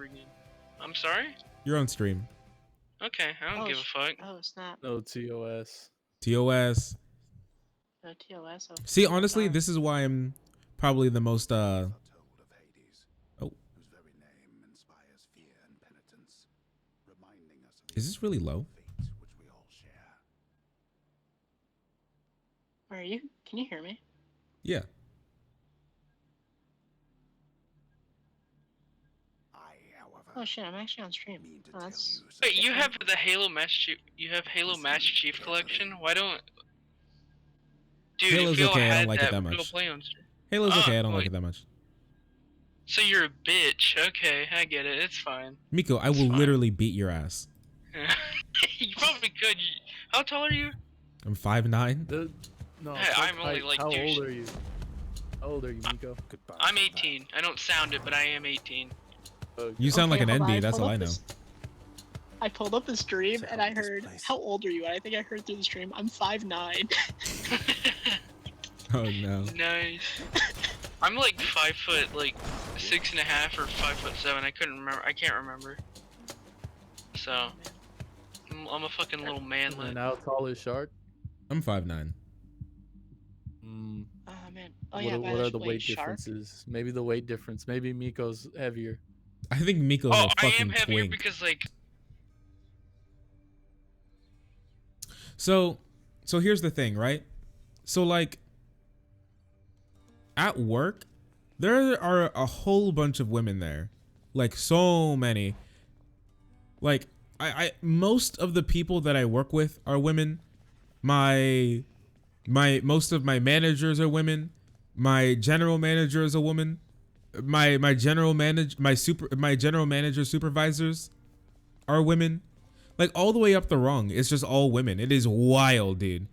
again. I'm sorry? You're on stream. Okay, I don't give a fuck. Oh, snap. No TOS. TOS. No TOS. Oh, See, honestly, this is why I'm probably the most Told of Hades, Oh, whose very name inspires fear and penitence, reminding us of is this really low? fates which we all share. Where are you? Can you hear me? Yeah. I, however, Oh shit, I'm actually on stream. mean to Oh, tell that's... you Wait, you something. have the Halo Master Chief. You have Halo Master Chief Collection. Why don't? Dude, Halo's if y'all okay, I don't had like it that we'd go much. play on stream. Halo's okay, I don't like wait. it that much. So you're a bitch. Okay, I get it. It's fine. Miko, I will fine. literally beat your ass. You probably could. How tall are you? I'm 5'9". No, Hey, fuck I'm only, height. like, How douche. old are you? How old are you, Miko? Goodbye I'm for 18. I don't sound it, but I am 18. You sound like an hold on, NB, I that's pulled all up I know. this- I pulled up the stream So and I this heard, place- how old are you? And I think I heard through the stream, I'm 5'9". Oh no. Nice. I'm like 5 foot, like 6.5 or 5'7". I couldn't remember. I can't remember. So I'm a fucking little And manlet. how tall is Shark? I'm 5'9". Mm, Oh man. Oh what yeah, are, by what the are the way, weight Shark? differences? Maybe the weight difference. Maybe Miko's heavier. I think Miko's Oh, a I am fucking heavier twink. because like So here's the thing, right? So like at work, there are a whole bunch of women there. Like so many. Like I most of the people that I work with are women. My most of my managers are women. My general manager is a woman. My general manager supervisors are women. Like all the way up the rung, it's just all women. It is wild, dude.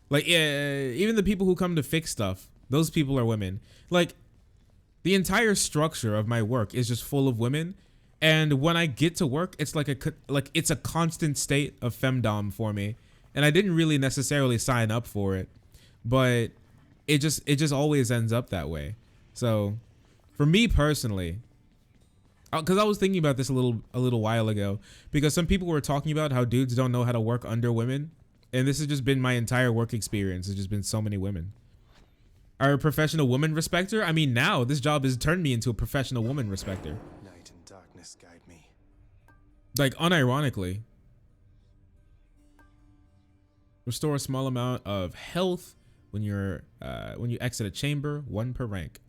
Like even the people who come to fix stuff, those people are women. Like the entire structure of my work is just full of women. And when I get to work, it's like it's a constant state of femdom for me. And I didn't really necessarily sign up for it, but it just always ends up that way. So for me personally, because I was thinking about this a little while ago, because some people were talking about how dudes don't know how to work under women, and this has just been my entire work experience. It's just been so many women. Are a professional woman respecter? I mean, now this job has turned me into a professional woman respecter. Night and darkness guide me. Like unironically. Restore a small amount of health when you exit a chamber, 1 per rank.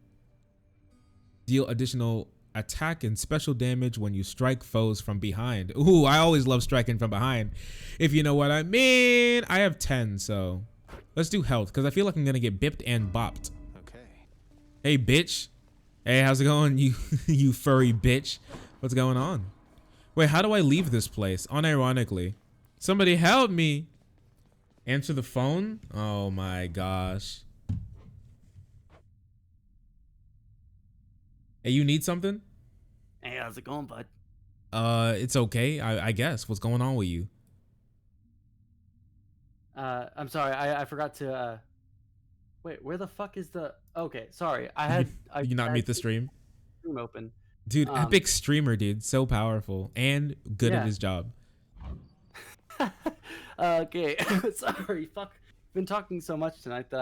Deal additional attack and special damage when you strike foes from behind. Ooh, I always love striking from behind, if you know what I mean. I have 10, so let's do health, because I feel like I'm gonna get bipped and bopped. Okay. Hey, bitch. Hey, how's it going, you you furry bitch? What's going on? Wait, how do I leave this place? Unironically. Somebody help me. Answer the phone? Oh my gosh. Hey, you need something? Hey, how's it going, bud? It's okay, I guess. What's going on with you? I'm sorry, I forgot to, wait, where the fuck is the, okay, sorry, I had, Did you not meet the stream? stream open. Dude, epic streamer, dude. So powerful and good at Yeah. his job. Okay, sorry, fuck, been talking so much tonight that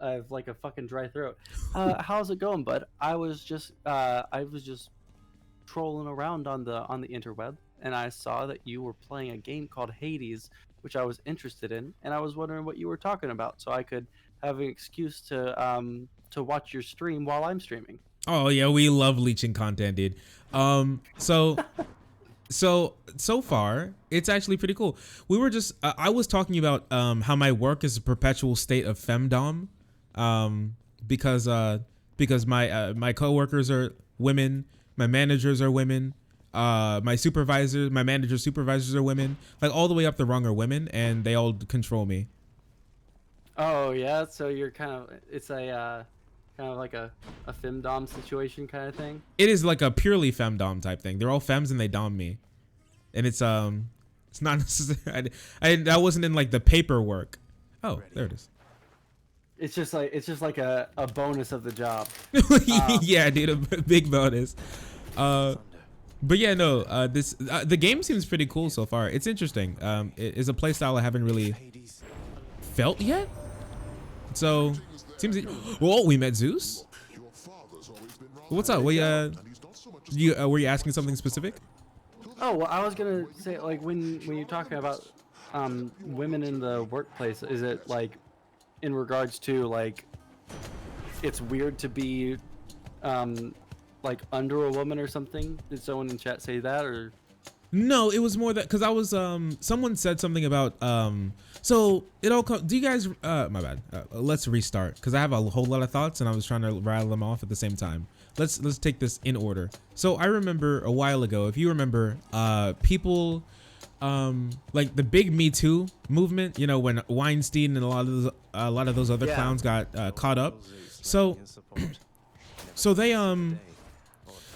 I have like a fucking dry throat. How's it going, bud? I was just trolling around on the interweb, and I saw that you were playing a game called Hades, which I was interested in, and I was wondering what you were talking about, so I could have an excuse to watch your stream while I'm streaming. Oh yeah, we love leeching content, dude. So far it's actually pretty cool. We were just I was talking about how my work is a perpetual state of femdom, because my coworkers are women, my managers are women, my manager supervisors are women, like all the way up the rung are women, and they all control me. Oh yeah, so you're it's a kind of like a femdom situation kind of thing. It is like a purely femdom type thing. They're all femmes and they dom me, and it's not necessarily. That wasn't in like the paperwork. Oh, there it is. It's just like a bonus of the job. Yeah, dude, a big bonus. But But yeah, no, this the game seems pretty cool so far. It's interesting. It is a play style I haven't really felt yet. So seems. Whoa, we met Zeus. What's up? We you were you asking something specific? Oh, well, I was gonna say, like, when you're talking about women in the workplace, is it like in regards to like it's weird to be like under a woman or something? Did someone in chat say that, or? No, it was more that because I was someone said something about so it all do you guys my bad let's restart because I have a whole lot of thoughts and I was trying to rattle them off at the same time. Let's take this in order. So I remember a while ago, if you remember, people like the big Me Too movement, you know, when Weinstein and a lot of those other clowns got caught up. So they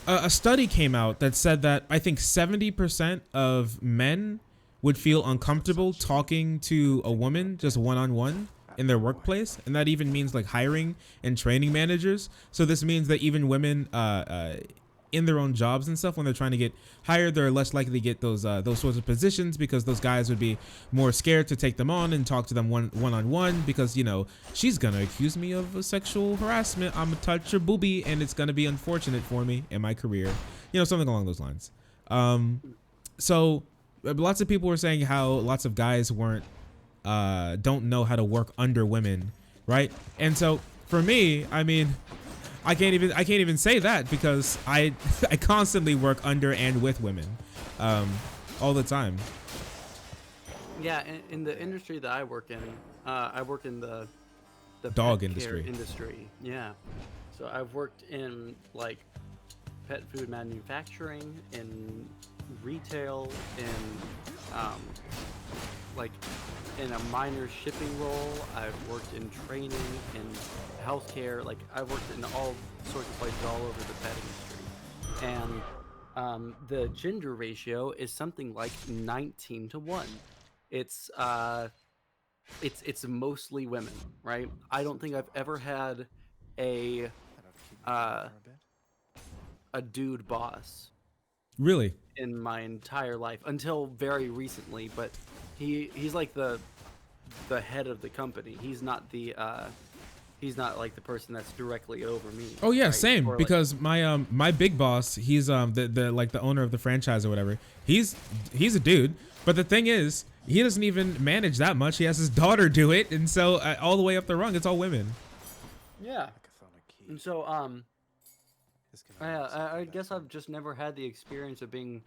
a study came out that said that I think 70% of men would feel uncomfortable talking to a woman just one-on-one in their workplace, and that even means like hiring and training managers. So this means that even women in their own jobs and stuff, when they're trying to get hired, they're less likely to get those sorts of positions because those guys would be more scared to take them on and talk to them one-on-one because, you know, she's gonna accuse me of a sexual harassment, I'm gonna touch her boobie, and it's gonna be unfortunate for me in my career, you know, something along those lines. So lots of people were saying how lots of guys don't know how to work under women, right? And so for me, I mean, I can't even say that because I constantly work under and with women all the time. Yeah, in the industry that I work in the dog pet industry. care industry. Yeah. So I've worked in like pet food manufacturing, in retail, in like in a minor shipping role. I've worked in training, in healthcare. Like I've worked in all sorts of places all over the pet industry. And the gender ratio is something like 19-1. It's mostly women, right? I don't think I've ever had a dude boss Really? in my entire life until very recently, but he's like the head of the company. He's not like the person that's directly over me. Oh yeah, right? same. Or, like, Because my big boss, he's the like the owner of the franchise or whatever. He's a dude, but the thing is, he doesn't even manage that much. He has his daughter do it, and so all the way up the rung, it's all women. yeah. And so I guess I've just never had the experience of being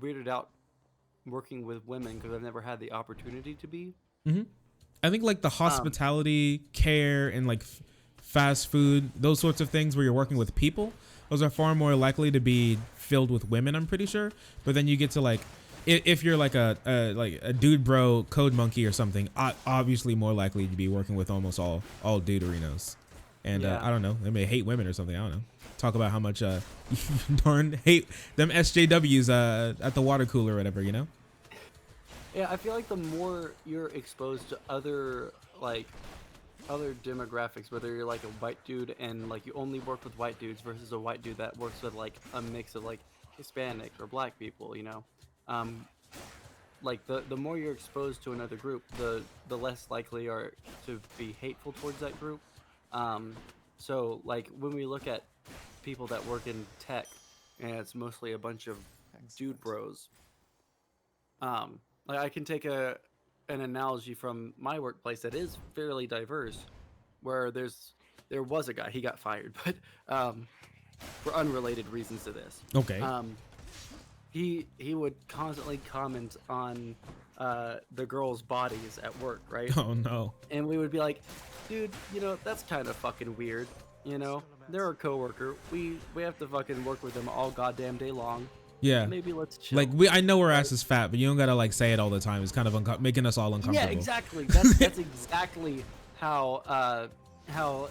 weirded out working with women because I've never had the opportunity to be. I think like the hospitality, care, and like fast food, those sorts of things where you're working with people, those are far more likely to be filled with women, I'm pretty sure. But then you get to like, if you're like a dude bro code monkey or something, obviously more likely to be working with almost all duderinos. And Yeah. I don't know, they may hate women or something, I don't know. Talk about how much you darn hate them SJWs at the water cooler or whatever, you know? Yeah, I feel like the more you're exposed to other demographics, whether you're like a white dude and like you only work with white dudes versus a white dude that works with like a mix of like Hispanic or black people, you know, like the more you're exposed to another group, the less likely are to be hateful towards that group. So like when we look at people that work in tech, and it's mostly a bunch of dude bros. Like I can take an analogy from my workplace that is fairly diverse, where there was a guy, he got fired, but for unrelated reasons to this. Okay. He would constantly comment on the girls' bodies at work, right? Oh no. And we would be like, dude, you know, that's kind of fucking weird. You know, they're a coworker. We have to fucking work with them all goddamn day long. Yeah. Maybe let's chill. Like I know our ass is fat, but you don't gotta like say it all the time. It's kind of making us all uncomfortable. Yeah, exactly. That's exactly how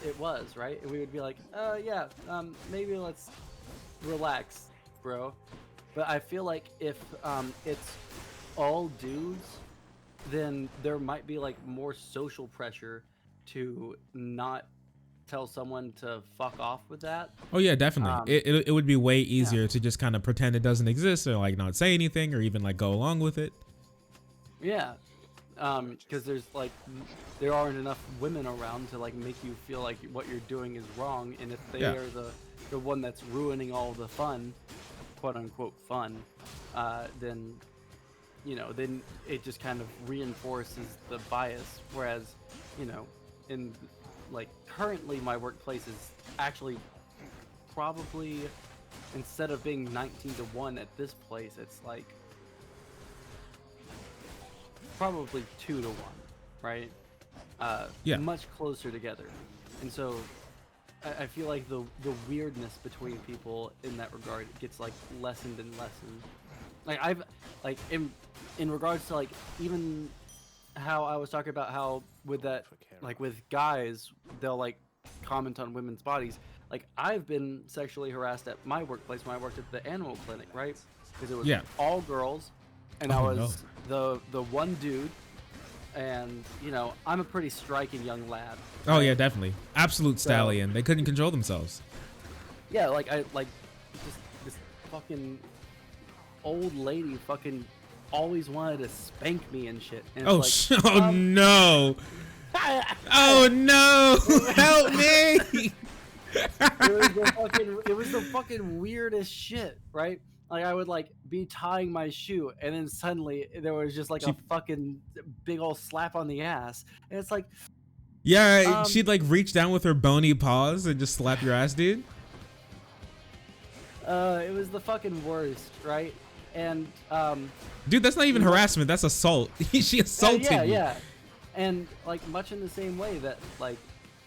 it was, right? And we would be like, maybe let's relax, bro. But I feel like if it's all dudes, then there might be like more social pressure to not tell someone to fuck off with that. Oh yeah, definitely. It would be way easier to just kind of pretend it doesn't exist, or like not say anything, or even like go along with it. Yeah, because there aren't enough women around to like make you feel like what you're doing is wrong, and if they are the one that's ruining all the fun, quote unquote fun, then then it just kind of reinforces the bias. Whereas, in like currently my workplace is actually probably, instead of being 19-1 at this place, it's like probably 2-1, right? Yeah. Much closer together. And so I feel like the weirdness between people in that regard gets like lessened and lessened. Like I've like in regards to like even how I was talking about how with that, like with guys, they'll like comment on women's bodies. Like I've been sexually harassed at my workplace when I worked at the animal clinic, right? Because it was all girls, and I was the one dude, and I'm a pretty striking young lad. Oh yeah, definitely. Absolute stallion. They couldn't control themselves. Yeah, like I like this fucking old lady fucking always wanted to spank me and shit. And it's oh no! Oh no! Help me! it was the fucking weirdest shit, right? Like I would like be tying my shoe, and then suddenly there was just like a fucking big old slap on the ass, and it's like, yeah, she'd like reach down with her bony paws and just slap your ass, dude. It was the fucking worst, right? And dude, that's not even harassment. That's assault. She assaulted you. Yeah. And like much in the same way that like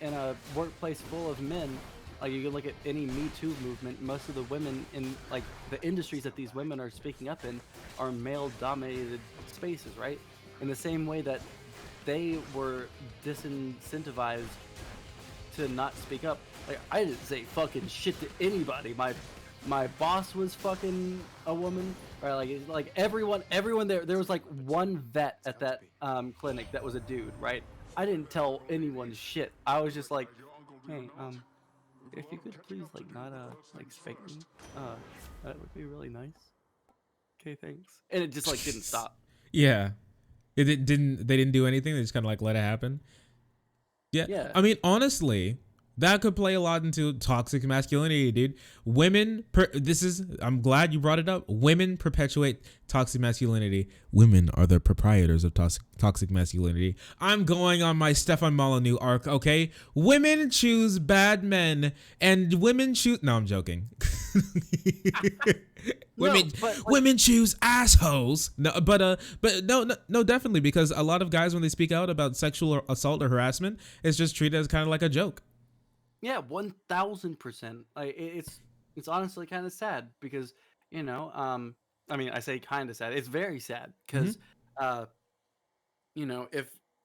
in a workplace full of men, like you can look at any Me Too movement, most of the women in like the industries that these women are speaking up in are male-dominated spaces, right? In the same way that they were disincentivized to not speak up. Like I didn't say fucking shit to anybody. My boss was fucking a woman, right? Like everyone there was like one vet at that clinic that was a dude, right? I didn't tell anyone shit. I was just like, hey, if you could please like not like spank me, that would be really nice. Okay, thanks. And it just like didn't stop. Yeah, they didn't do anything. They just kind of like let it happen. Yeah. I mean, honestly, that could play a lot into toxic masculinity, dude. I'm glad you brought it up. Women perpetuate toxic masculinity. Women are the proprietors of toxic masculinity. I'm going on my Stefan Molyneux arc, okay? Women choose bad men, and women choose... No, I'm joking. Women choose assholes. No, but no, definitely, because a lot of guys, when they speak out about sexual assault or harassment, it's just treated as kind of like a joke. Yeah, 1000%. Like it's honestly kind of sad because I mean, I say kind of sad. It's very sad because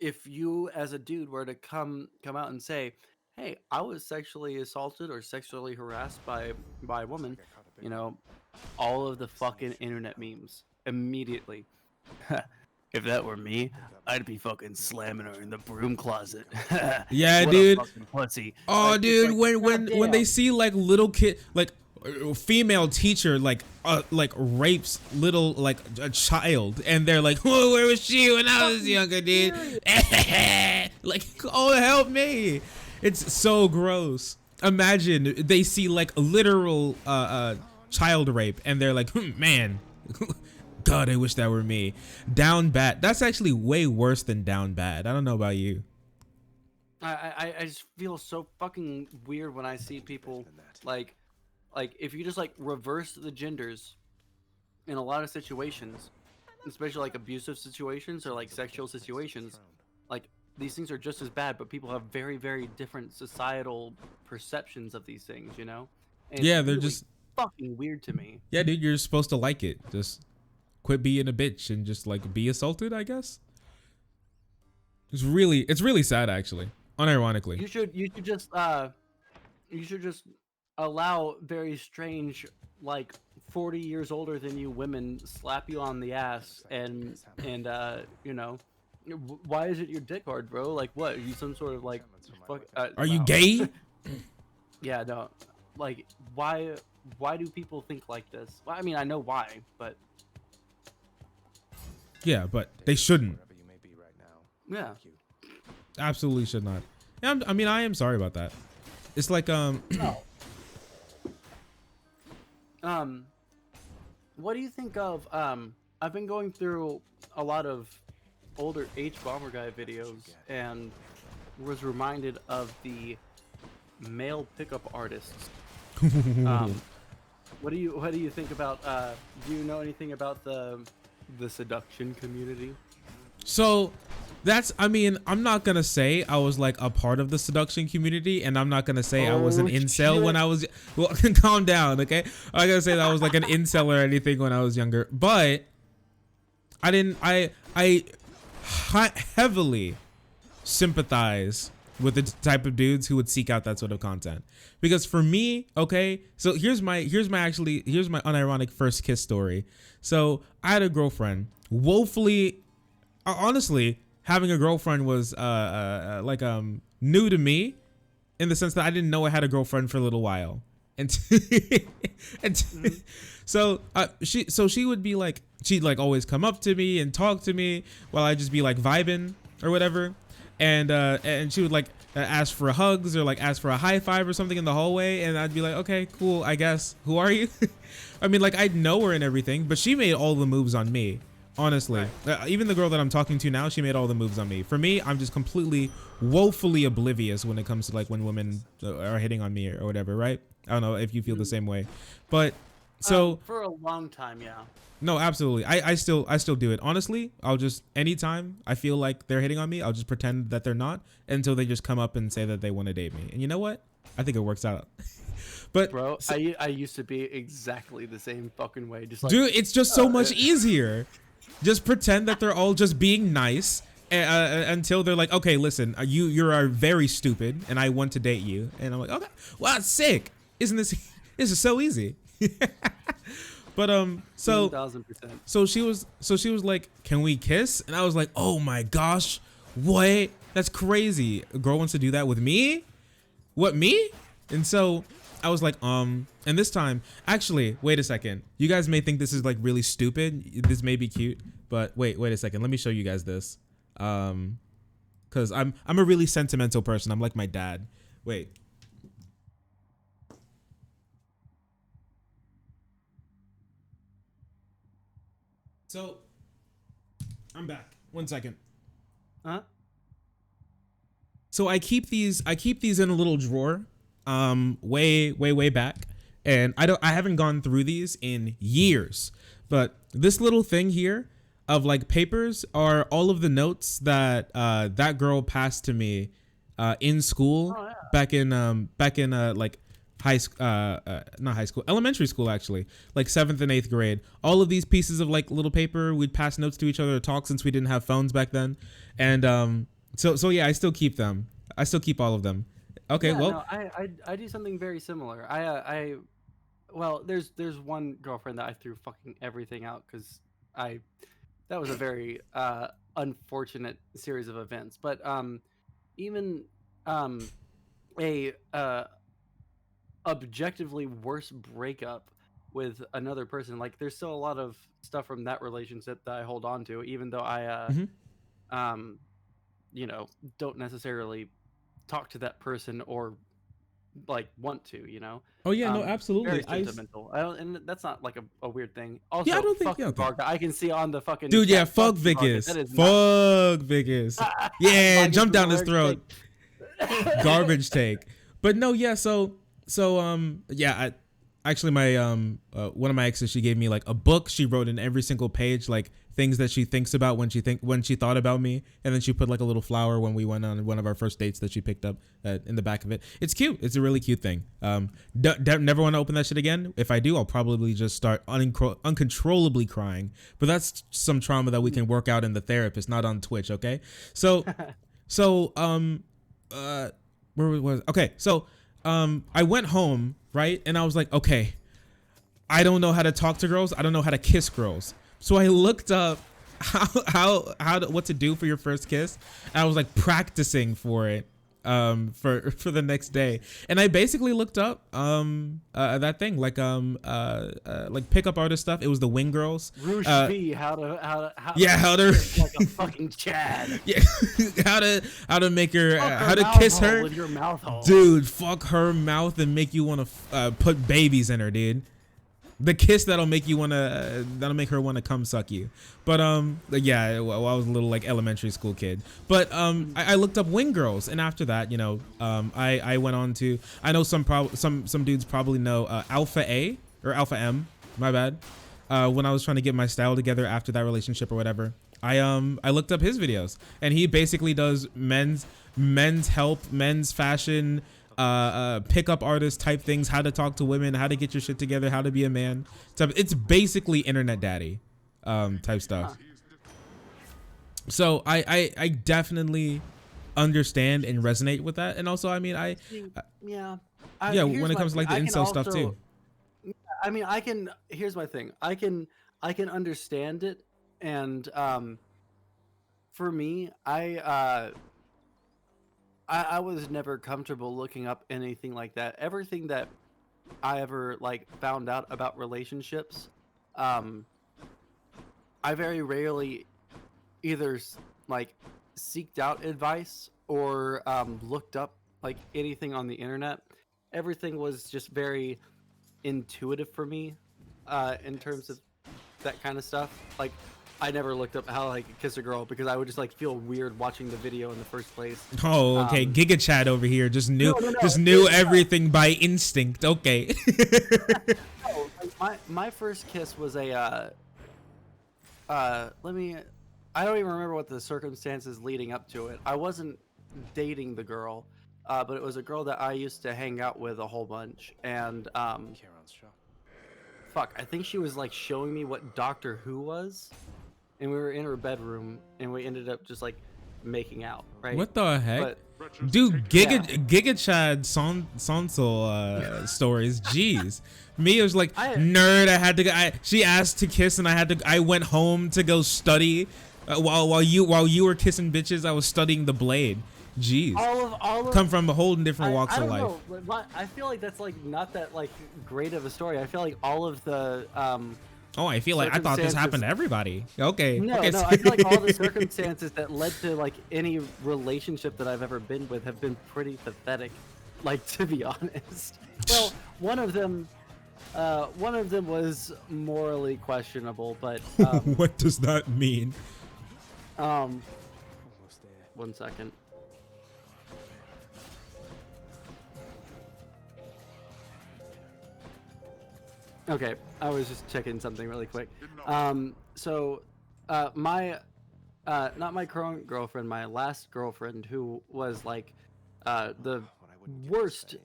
if you as a dude were to come out and say, hey, I was sexually assaulted or sexually harassed by a woman, all of the fucking internet memes immediately. If that were me, I'd be fucking slamming her in the broom closet. Yeah, what dude. A fucking pussy. Oh, like, dude, like, when they see like little kid, like female teacher, like rapes little like a child, and they're like, oh, where was she when I was younger, dude? Like, oh, help me! It's so gross. Imagine they see like literal child rape, and they're like, man. God, I wish that were me. Down bad. That's actually way worse than down bad. I don't know about you. I just feel so fucking weird when I see people like if you just like reverse the genders in a lot of situations, especially like abusive situations or like sexual situations, like these things are just as bad, but people have very, very different societal perceptions of these things, And yeah, it's they're really just fucking weird to me. Yeah, dude, you're supposed to like it. Just quit being a bitch and just like be assaulted, I guess. It's really sad, actually. Unironically. You should just allow very strange, like 40 years older than you women slap you on the ass and Why is it your dick hard, bro? Like, what? Are you some sort of like? Fuck, Are you wow. gay? Yeah, no. Like, why? Why do people think like this? Well, I mean, I know why, but Yeah, but they shouldn't. Wherever you may be right now. yeah. Thank you. Absolutely should not. Yeah, I mean, I am sorry about that. It's like No. What do you think of I've been going through a lot of older H Bomber Guy videos and was reminded of the male pickup artists. What do you think about do you know anything about the seduction community? So that's, I mean, I'm not gonna say I was like a part of the seduction community, and I'm not gonna say I was an Oh, incel shit. when I was, well, calm down, okay? I'm not gonna say that I was like an incel or anything when I was younger, but I heavily sympathize with the type of dudes who would seek out that sort of content. Because for me, okay, so here's my unironic first kiss story. So I had a girlfriend, woefully, honestly, having a girlfriend was new to me, in the sense that I didn't know I had a girlfriend for a little while, and so she would be like, she'd like always come up to me and talk to me while I just be like vibing or whatever, and she would like ask for hugs or like ask for a high five or something in the hallway, and I'd be like, okay, cool, I guess. Who are you? I mean, like, I'd know her and everything, but she made all the moves on me. Honestly, even the girl that I'm talking to now, she made all the moves on me. For me, I'm just completely, woefully oblivious when it comes to like when women are hitting on me or whatever, right? I don't know if you feel the same way, but so For a long time, yeah. no, absolutely. I still do it. Honestly, I'll just, anytime I feel like they're hitting on me, I'll just pretend that they're not until they just come up and say that they want to date me. And you know what? I think it works out. But Bro, I used to be exactly the same fucking way. Just like, dude, it's just so much easier. Just pretend that they're all just being nice until they're like, okay, listen, you are very stupid and I want to date you. And I'm like, okay, wow, that's sick. Isn't this is so easy. But so 1000%. so she was like, can we kiss? And I was like, oh my gosh, what? That's crazy. A girl wants to do that with me? What, me? And so I was like, and this time, actually, wait a second. You guys may think this is like really stupid. This may be cute, but wait a second. Let me show you guys this. Cause I'm a really sentimental person. I'm like my dad. Wait. So I'm back. 1 second. Huh? So I keep these in a little drawer, way back, and I haven't gone through these in years. But this little thing here of like papers are all of the notes that that girl passed to me in school. Oh, yeah. back in like not high school, elementary school, actually, like 7th and 8th grade. All of these pieces of like little paper, we'd pass notes to each other to talk, since we didn't have phones back then. And so yeah, I still keep them. I still keep all of them. Okay, Yeah, well, no, I do something very similar. Well, there's one girlfriend that I threw fucking everything out because that was a very unfortunate series of events. But even a objectively worse breakup with another person, like, there's still a lot of stuff from that relationship that I hold on to, even though I you know, don't necessarily talk to that person or like want to, you know. oh yeah, no, absolutely. Very sentimental. I don't, and that's not like a weird thing. Also, Yeah, I don't think- fuck yeah, okay. Varga. I can see on the fucking Dude, yeah, chat, fuck you, Varga. Vicus. That is not- Fuck Vicus. Yeah, Varga's jump down his the throat. worst thing. Garbage take. But no, yeah, so yeah, actually my one of my exes, she gave me like a book. She wrote in every single page like things that she thinks about when she thought about me, and then she put like a little flower when we went on one of our first dates that she picked up in the back of it. It's cute. It's a really cute thing. Never want to open that shit again. If I do, I'll probably just start uncontrollably crying. But that's some trauma that we can work out in the therapist, not on Twitch, okay? So where was okay, so I went home, right? And I was like, okay, I don't know how to talk to girls. I don't know how to kiss girls. So I looked up what to do for your first kiss. And I was like practicing for it for the next day, and I basically looked up that thing like pickup artist stuff. It was the Wing Girls. Roosh V, how to like a fucking Chad. Yeah, how to make her how to mouth kiss hole her with your mouth hole. dude. Fuck her mouth and make you want to put babies in her, dude. The kiss that'll make her want to come suck you. But yeah, well, I was a little like elementary school kid. But I looked up Wing Girls, and after that, you know, I went on to, I know some dudes probably know Alpha A or Alpha M, my bad. When I was trying to get my style together after that relationship or whatever, I looked up his videos, and he basically does men's help, men's fashion, pickup artist type things, how to talk to women, how to get your shit together, how to be a man. So it's basically internet daddy type stuff. So I definitely understand and resonate with that. And also, I mean, yeah, when it comes to like the incel stuff too. I mean, here's my thing. I can understand it, and for me, I was never comfortable looking up anything like that. Everything that I ever like found out about relationships, I very rarely either like seeked out advice or looked up like anything on the internet. Everything was just very intuitive for me in terms of that kind of stuff. Like, I never looked up how like kiss a girl because I would just like feel weird watching the video in the first place. Oh, okay. Giga Chad over here just knew knew everything by instinct. Okay. No, like my first kiss was a I don't even remember what the circumstances leading up to it. I wasn't dating the girl, but it was a girl that I used to hang out with a whole bunch, and fuck, I think she was like showing me what Doctor Who was, and we were in her bedroom, and we ended up just like making out, right? What the heck? But, dude, Giga Chad Sondsol stories. Jeez. Me, it was like nerd. I had to go. She asked to kiss, and I went home to go study. While you were kissing bitches, I was studying the blade. Jeez. All of come from a whole different walks I of don't life. know, but I feel like that's like not that like great of a story. I feel like all of the Oh, I feel like I thought this happened to everybody. Okay. No, okay. no, I feel like all the circumstances that led to like any relationship that I've ever been with have been pretty pathetic, like, to be honest. Well, one of them was morally questionable, but what does that mean? one second. Okay, I was just checking something really quick. So, my, not my current girlfriend, my last girlfriend, who was like, the worst,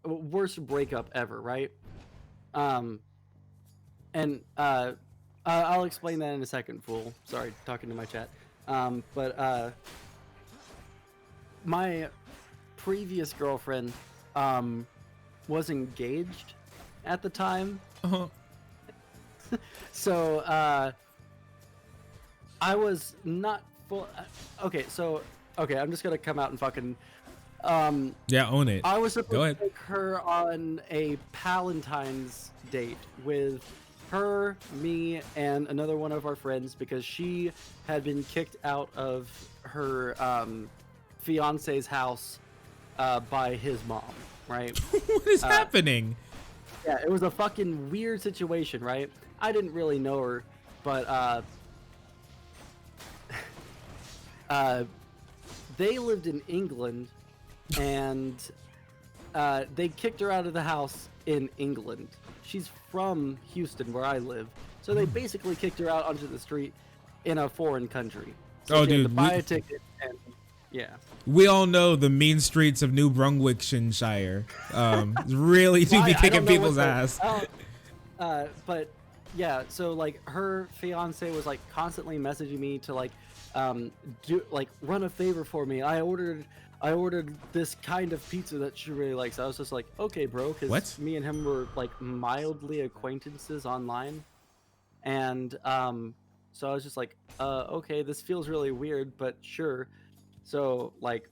worst breakup ever, right? And I'll explain that in a second, fool. Sorry, talking to my chat. But my previous girlfriend, was engaged at the time. Uh-huh. So I was not full. Okay, I'm just gonna come out and fucking yeah, own it. I was supposed Go to ahead. take her on a Palentine's date with her, me, and another one of our friends because she had been kicked out of her fiance's house by his mom. Right? What is happening? Yeah, it was a fucking weird situation, right? I didn't really know her, but they lived in England, and they kicked her out of the house in England. She's from Houston, where I live, so they basically kicked her out onto the street in a foreign country. So Oh, she had dude, to buy a ticket and yeah. We all know the mean streets of New Brunswickshire. Really do be kicking people's ass. But yeah, so like her fiance was like constantly messaging me to like run a favor for me. I ordered this kind of pizza that she really likes. I was just like, okay, bro, because me and him were like mildly acquaintances online. And so I was just like, okay, this feels really weird, but sure. So like,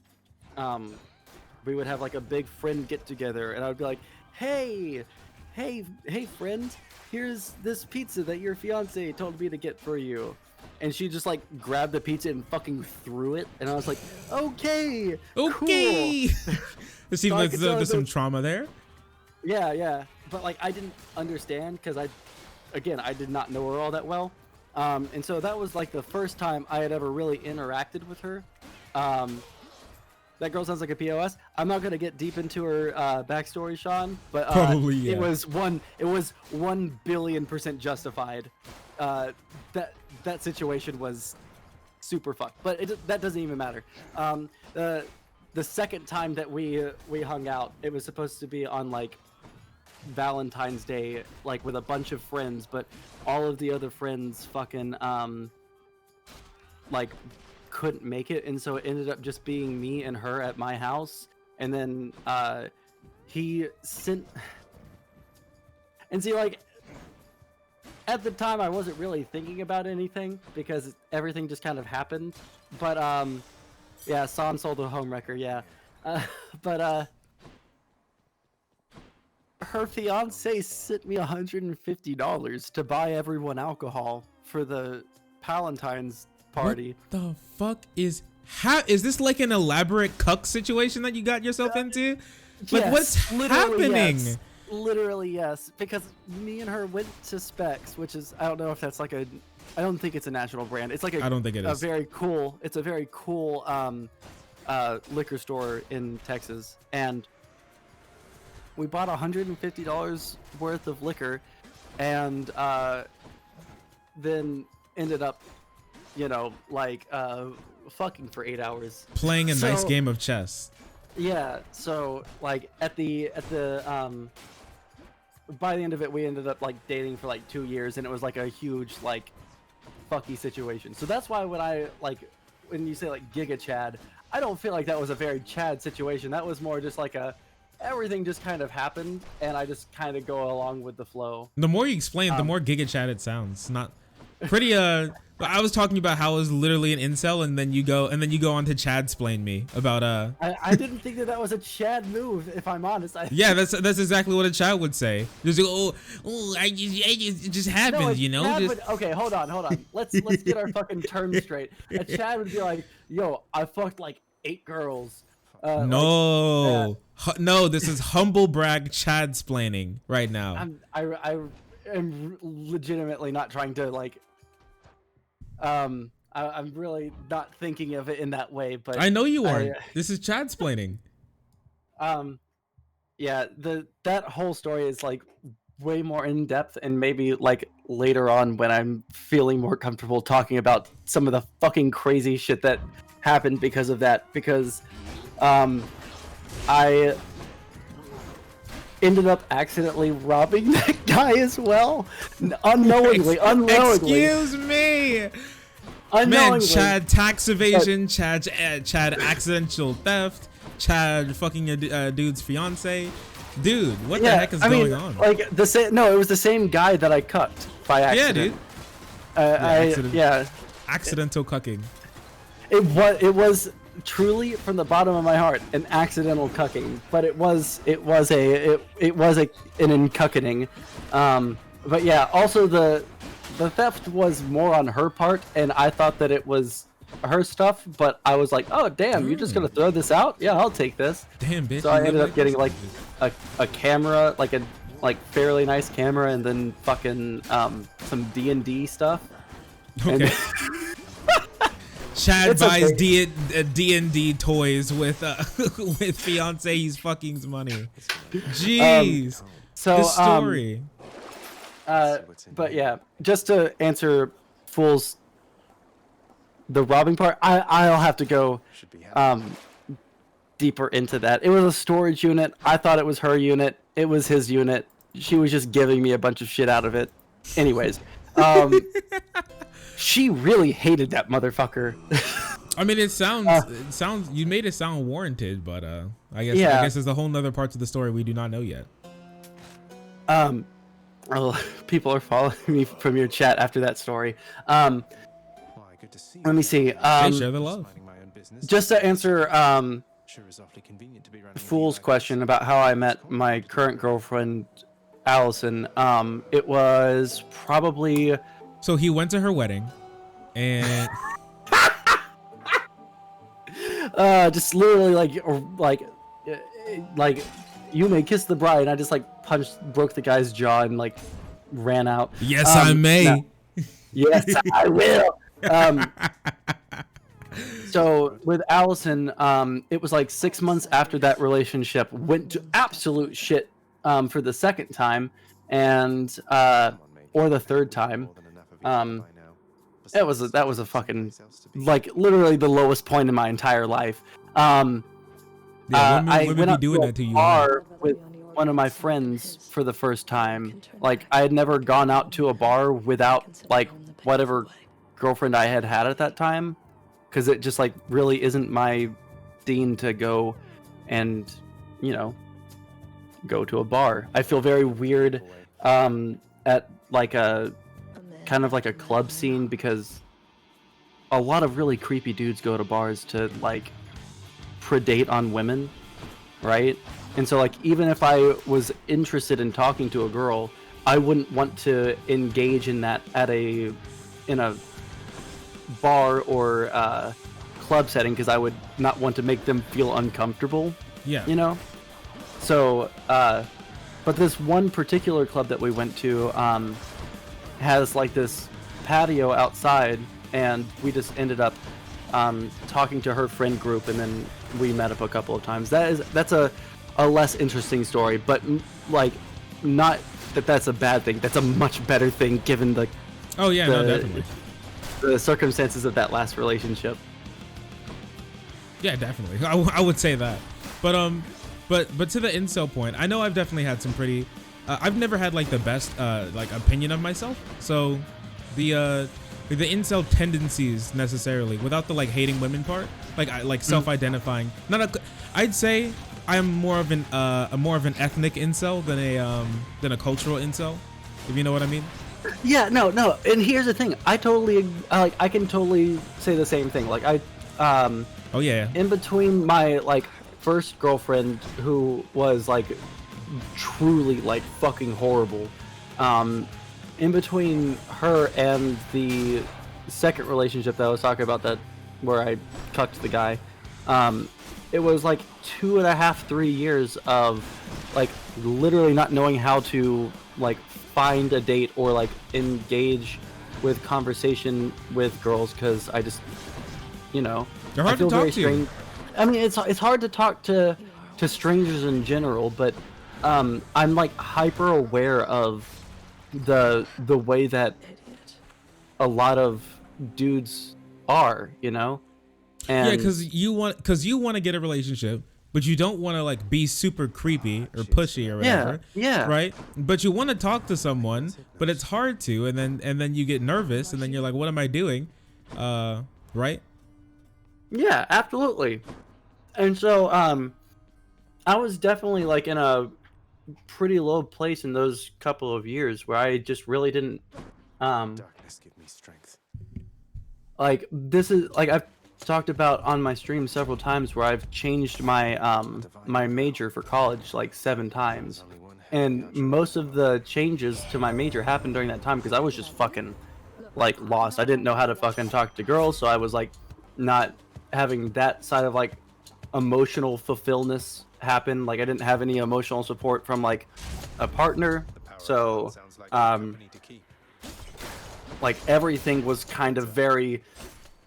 we would have like a big friend get together, and I would be like, hey, friend, here's this pizza that your fiance told me to get for you. And she just like grabbed the pizza and fucking threw it, and I was like, okay, Okay. cool. It seems like there's some trauma there. Yeah, but like I didn't understand because I did not know her all that well, and so that was like the first time I had ever really interacted with her. That girl sounds like a POS. I'm not gonna get deep into her backstory, Sean, but Probably, yeah. it was 1 billion% justified. That situation was super fucked, but that doesn't even matter. The second time that we hung out, it was supposed to be on like Valentine's Day, like with a bunch of friends, but all of the other friends fucking like couldn't make it, and so it ended up just being me and her at my house. And then he sent, and see, like at the time I wasn't really thinking about anything because everything just kind of happened. But yeah, Sondsol the homewrecker, yeah. But her fiance sent me $150 to buy everyone alcohol for the Palentine's party. What the fuck is this like an elaborate cuck situation that you got yourself into? Like, Yes, what's literally, happening? yes. Literally, yes. Because me and her went to Specs, which is, I don't know if that's like I don't think it's a national brand. It's like I don't think it is. It's a very cool liquor store in Texas, and we bought $150 worth of liquor, and then ended up, like fucking for 8 hours, Playing a nice So- game of chess. Yeah, so like at the by the end of it, we ended up like dating for like 2 years, and it was like a huge like fucky situation. So that's why when you say like Giga Chad, I don't feel like that was a very Chad situation. That was more just like everything just kind of happened, and I just kind of go along with the flow. The more you explain, the more Giga Chad it sounds. Not pretty. I was talking about how I was literally an incel, and then you go on to Chadsplain me about I didn't think that was a Chad move, if I'm honest. Yeah, that's exactly what a Chad would say. Just it just happens, No, a you know. Chad Just, would, okay, hold on. Let's get our fucking terms straight. A Chad would be like, "Yo, I fucked like 8 girls." no, no, this is humble brag Chadsplaining right now. I am legitimately not trying to like. I'm really not thinking of it in that way, but I know you aren't. This is Chadsplaining. Yeah, that whole story is like way more in depth, and maybe like later on when I'm feeling more comfortable talking about some of the fucking crazy shit that happened because of that, because I ended up accidentally robbing that guy as well, unknowingly. Excuse me. Man, Unknowingly. Chad tax evasion, Chad accidental theft, Chad fucking a dude's fiance. Dude, what the heck is going on? Like it was the same guy that I cucked by accident. Yeah, dude. Yeah. Accidental cucking. It was truly from the bottom of my heart an accidental cucking, but it was an uncuckening. But yeah, also the theft was more on her part, and I thought that it was her stuff, but I was like, oh damn, you're just gonna throw this out? Yeah, I'll take this. Damn, bitch. So I ended up getting like a camera, like a fairly nice camera, and then fucking some D&D stuff. Okay. Chad It's buys okay. D&D toys with with fiance's fucking's money. Jeez. So the story. But yeah, just to answer Fool's the robbing part, I'll have to go deeper into that. It was a storage unit. I thought it was her unit. It was his unit. She was just giving me a bunch of shit out of it. Anyways, she really hated that motherfucker. I mean, it sounds. You made it sound warranted, but I guess there's a whole nother parts of the story we do not know yet. Oh, people are following me from your chat after that story. Why, good to see Let me see. They share the love. Minding my own business. Just to answer Sure is awfully convenient to be running Fool's like question this. about how I met my current girlfriend, Allison. It was probably So he went to her wedding, and just literally like you may kiss the bride. And I just like broke the guy's jaw and like ran out. yes, I may. no. Yes, I will. So with Allison, it was like 6 months after that relationship went to absolute shit for the second time, and or the third time. That was a fucking like literally the lowest point in my entire life. Yeah, I women went be out doing to a that to you. bar with one of my friends for the first time. Like I had never gone out to a bar without like whatever girlfriend I had at that time, because it just like really isn't my scene to go and go to a bar. I feel very weird at like a kind of like a club scene, because a lot of really creepy dudes go to bars to like predate on women, right? And so like even if I was interested in talking to a girl, I wouldn't want to engage in that in a bar or club setting, because I would not want to make them feel uncomfortable. Yeah. So but this one particular club that we went to has like this patio outside, and we just ended up talking to her friend group, and then we met up a couple of times. That's a less interesting story, but like not that that's a bad thing. That's a much better thing given the Oh yeah, no, definitely. the circumstances of that last relationship. Yeah, definitely. I would say that. But to the incel point, I know I've definitely had some pretty. I've never had like the best like opinion of myself. So the incel tendencies necessarily, without the like hating women part, like self-identifying. I'd say I'm more of an ethnic incel than a cultural incel, if you know what I mean. Yeah, no. And here's the thing. I can totally say the same thing. Like Oh yeah. in between my like first girlfriend, who was like truly like fucking horrible, in between her and the second relationship that I was talking about, that where I cucked the guy, it was like 2.5, 3 years of like literally not knowing how to like find a date or like engage with conversation with girls, because I just They're hard I feel to talk very to. strange. I mean, it's hard to talk to strangers in general, but I'm like hyper aware of the way that a lot of dudes are, And Yeah, because you want to get a relationship, but you don't want to like be super creepy or pushy or whatever. yeah. Right. But you want to talk to someone, but it's hard to, and then you get nervous, and then you're like, what am I doing? Right. Yeah, absolutely. And so I was definitely like in a pretty low place in those couple of years where I just really didn't Darkness, give me strength. like, this is like I've talked about on my stream several times where I've changed my my major for college like 7 times, and most of the changes to my major happened during that time because I was just fucking like lost. I didn't know how to fucking talk to girls, so I was like not having that side of like emotional fulfillment happen. Like I didn't have any emotional support from like a partner, so like everything was kind of very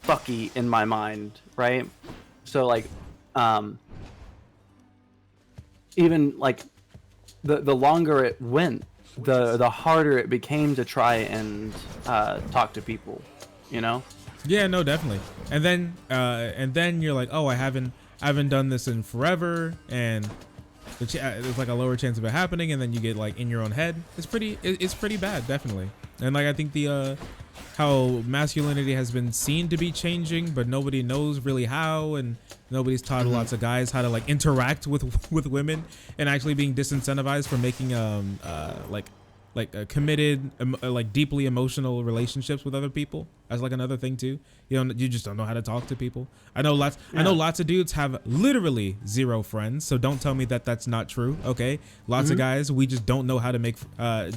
fucky in my mind, right? So like even like the longer it went, the harder it became to try and talk to people, Yeah, no, definitely. And then you're like, oh, I haven't done this in forever, and there's like a lower chance of it happening, and then you get like in your own head. It's pretty bad, definitely. And like I think the how masculinity has been seen to be changing, but nobody knows really how, and nobody's taught lots of guys how to like interact with women, and actually being disincentivized for making like committed, like deeply emotional relationships with other people as like another thing too. You just don't know how to talk to people. I know lots of dudes have literally 0 friends, so don't tell me that that's not true. Okay, lots of guys, we just don't know how to make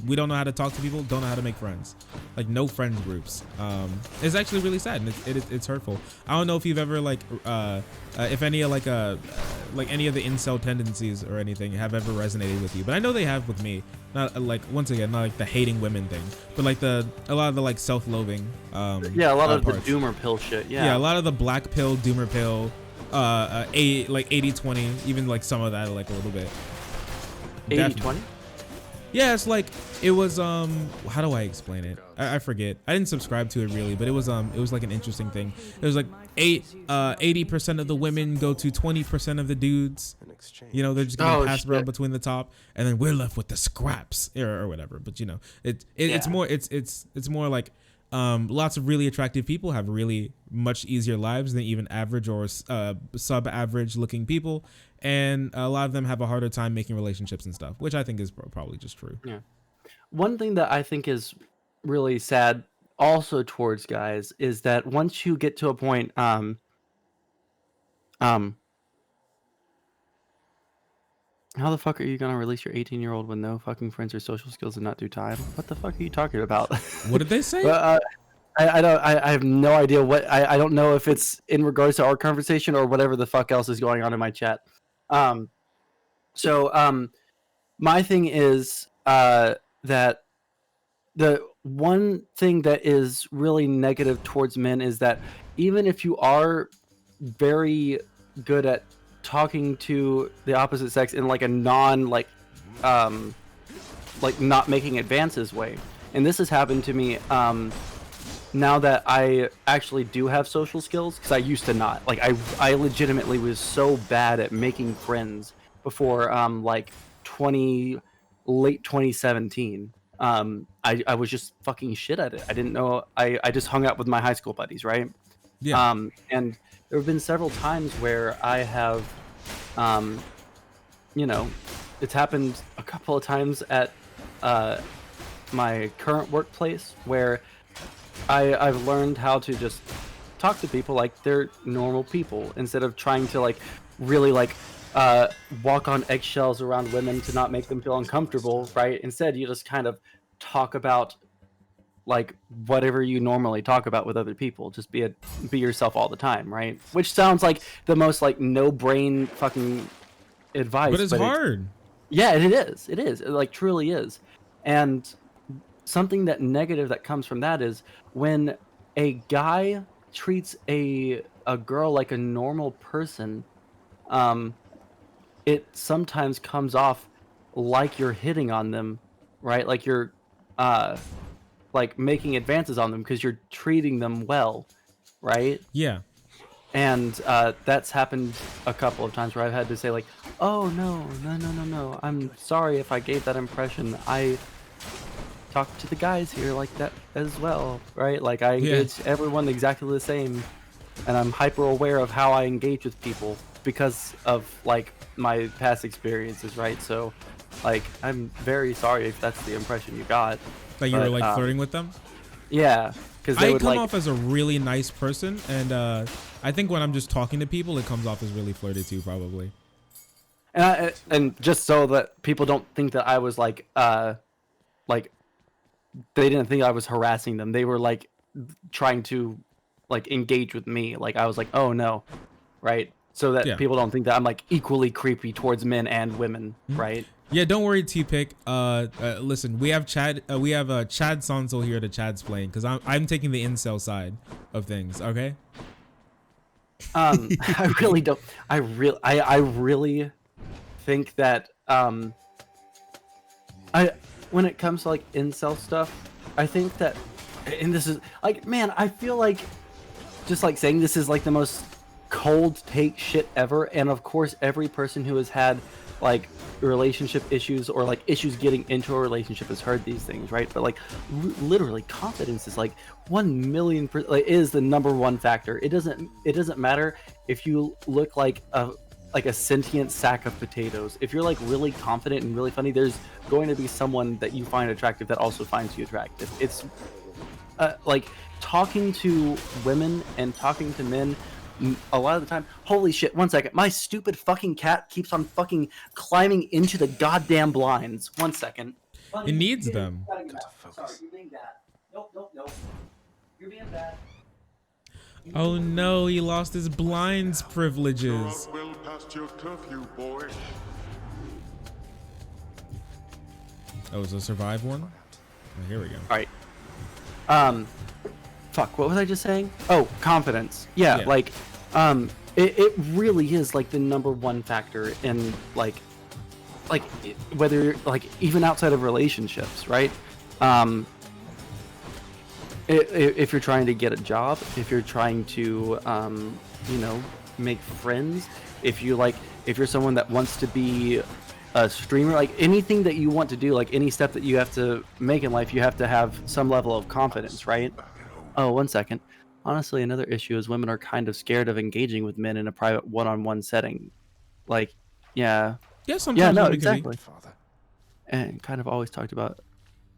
we don't know how to talk to people, don't know how to make friends, like no friends groups. It's actually really sad, and it's hurtful. I don't know if you've ever if any of any of the incel tendencies or anything have ever resonated with you, but I know they have with me. Not once again, not like the hating women thing, but like a lot of the self-loathing. Yeah, a lot of the doomer pill shit. Yeah, a lot of the black pill, doomer pill, 80-20, even like some of that, like a little bit. 80-20. Yeah, it's like it was how do I explain it? I forget. I didn't subscribe to it really, but it was like an interesting thing. It was like 80% of the women go to 20% of the dudes. They're just gonna pass around between the top, and then we're left with the scraps or whatever. But it's more like lots of really attractive people have really much easier lives than even average or sub-average looking people, and a lot of them have a harder time making relationships and stuff, which I think is probably just true. Yeah. One thing that I think is really sad also towards guys is that once you get to a point how the fuck are you gonna release your 18-year-old with no fucking friends or social skills and not do time? What the fuck are you talking about? What did they say? I have no idea what I don't know if it's in regards to our conversation or whatever the fuck else is going on in my chat. My thing is that the one thing that is really negative towards men is that even if you are very good at talking to the opposite sex in like a non not making advances way, and this has happened to me now that I actually do have social skills, because I used to not. Like I legitimately was so bad at making friends before late 2017. I was just fucking shit at it. I didn't know. I just hung out with my high school buddies, right? Yeah. And there have been several times where I have, it's happened a couple of times at my current workplace where I've learned how to just talk to people like they're normal people instead of trying to really walk on eggshells around women to not make them feel uncomfortable, right? Instead, you just kind of talk about whatever you normally talk about with other people. Just be yourself all the time, right? Which sounds like the most no brain fucking advice, but it's hard. Yeah, it is. It is. It truly is. And something that negative that comes from that is when a guy treats a girl like a normal person, it sometimes comes off like you're hitting on them, right? Like you're making advances on them because you're treating them well, right? Yeah. And that's happened a couple of times where I've had to say oh no, I'm sorry if I gave that impression. I talk to the guys here like that as well, right? I engage everyone exactly the same, and I'm hyper aware of how I engage with people because of my past experiences, right? So I'm very sorry if that's the impression you got. You were flirting with them? Yeah, because I come off as a really nice person, and I think when I'm just talking to people, it comes off as really flirty too, probably. And just so that people don't think that I was they didn't think I was harassing them. They were trying to engage with me. I was oh no, right? So that people don't think that I'm equally creepy towards men and women, right? Yeah, don't worry, T-Pick. Listen, we have Chad Sondsol here to Chad's playing, because I'm taking the incel side of things. Okay. I really don't. I really think that when it comes to incel stuff, I think that, and this is man, I feel just saying this is the most cold take shit ever, and of course every person who has had relationship issues or issues getting into a relationship has heard these things, right? But literally confidence is 1,000,000% is the number one factor. It doesn't matter if you look like a like a sentient sack of potatoes. If you're like really confident and really funny, there's going to be someone that you find attractive that also finds you attractive. It's like talking to women and talking to men a lot of the time. Holy shit, 1 second. My stupid fucking cat keeps on fucking climbing into the goddamn blinds. 1 second. It needs them. Sorry, focus. you're being bad. Nope. You're being bad. Oh no, he lost his blinds privileges. Well past your curfew, boy. Oh, is it a survive one? Oh, here we go. All right. Fuck, what was I just saying? Oh, confidence. Yeah. Like, it really is like the number one factor in whether like even outside of relationships, right? If you're trying to get a job, if you're trying to, make friends, if you're someone that wants to be a streamer, like anything that you want to do, like any step that you have to make in life, you have to have some level of confidence, right? Oh, 1 second. Honestly, another issue is women are kind of scared of engaging with men in a private one-on-one setting. Like, yeah. Yeah, sometimes. Yeah, no, women can be. exactly. And kind of always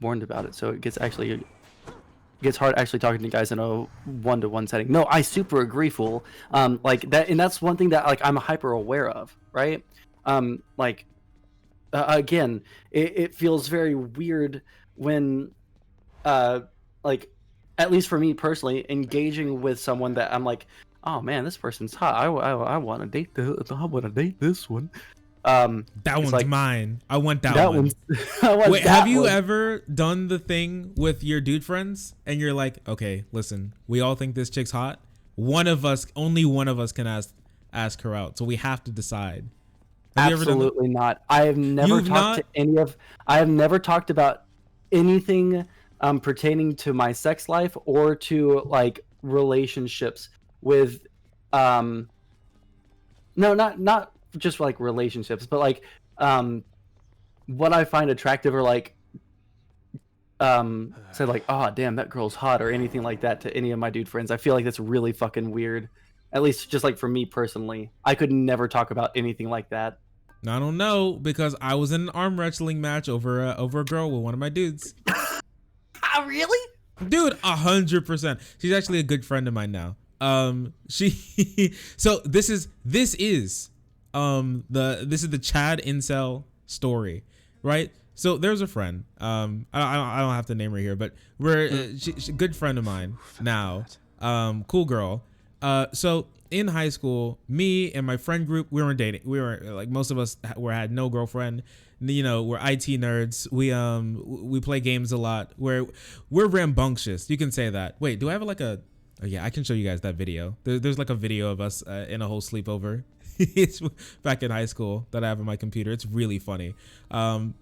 warned about it, so it gets hard actually talking to guys in a one-to-one setting. No, I super agree, fool. Like that, and that's one thing that like I'm hyper aware of, right? Again, it feels very weird when, like, at least for me personally, engaging with someone that I'm like, oh man, this person's hot. I want to date this one. That one's like, mine. I want that one. Wait, have you ever done the thing with your dude friends and you're like, okay, listen, we all think this chick's hot. Only one of us can ask her out, so we have to decide. Have Absolutely not. I have never I have never talked about anything pertaining to my sex life or to like relationships with no, not just like relationships, but like what I find attractive or like say like, oh damn, that girl's hot or anything like that to any of my dude friends. I feel like that's really fucking weird. At least just like for me personally. I could never talk about anything like that. I don't know, because I was in an arm wrestling match over a girl with one of my dudes. Really? Dude, 100%. She's actually a good friend of mine now. So this is the Chad incel story, right? So there's a friend. I don't have to name her here, but she's a good friend of mine now. Cool girl. So in high school, me and my friend group, we weren't dating. We were like, most of us had no girlfriend. You know, we're IT nerds. We play games a lot. We're rambunctious. You can say that. Wait, do I have like a? Oh yeah, I can show you guys that video. There's like a video of us in a whole sleepover. It's back in high school that I have on my computer. It's really funny. So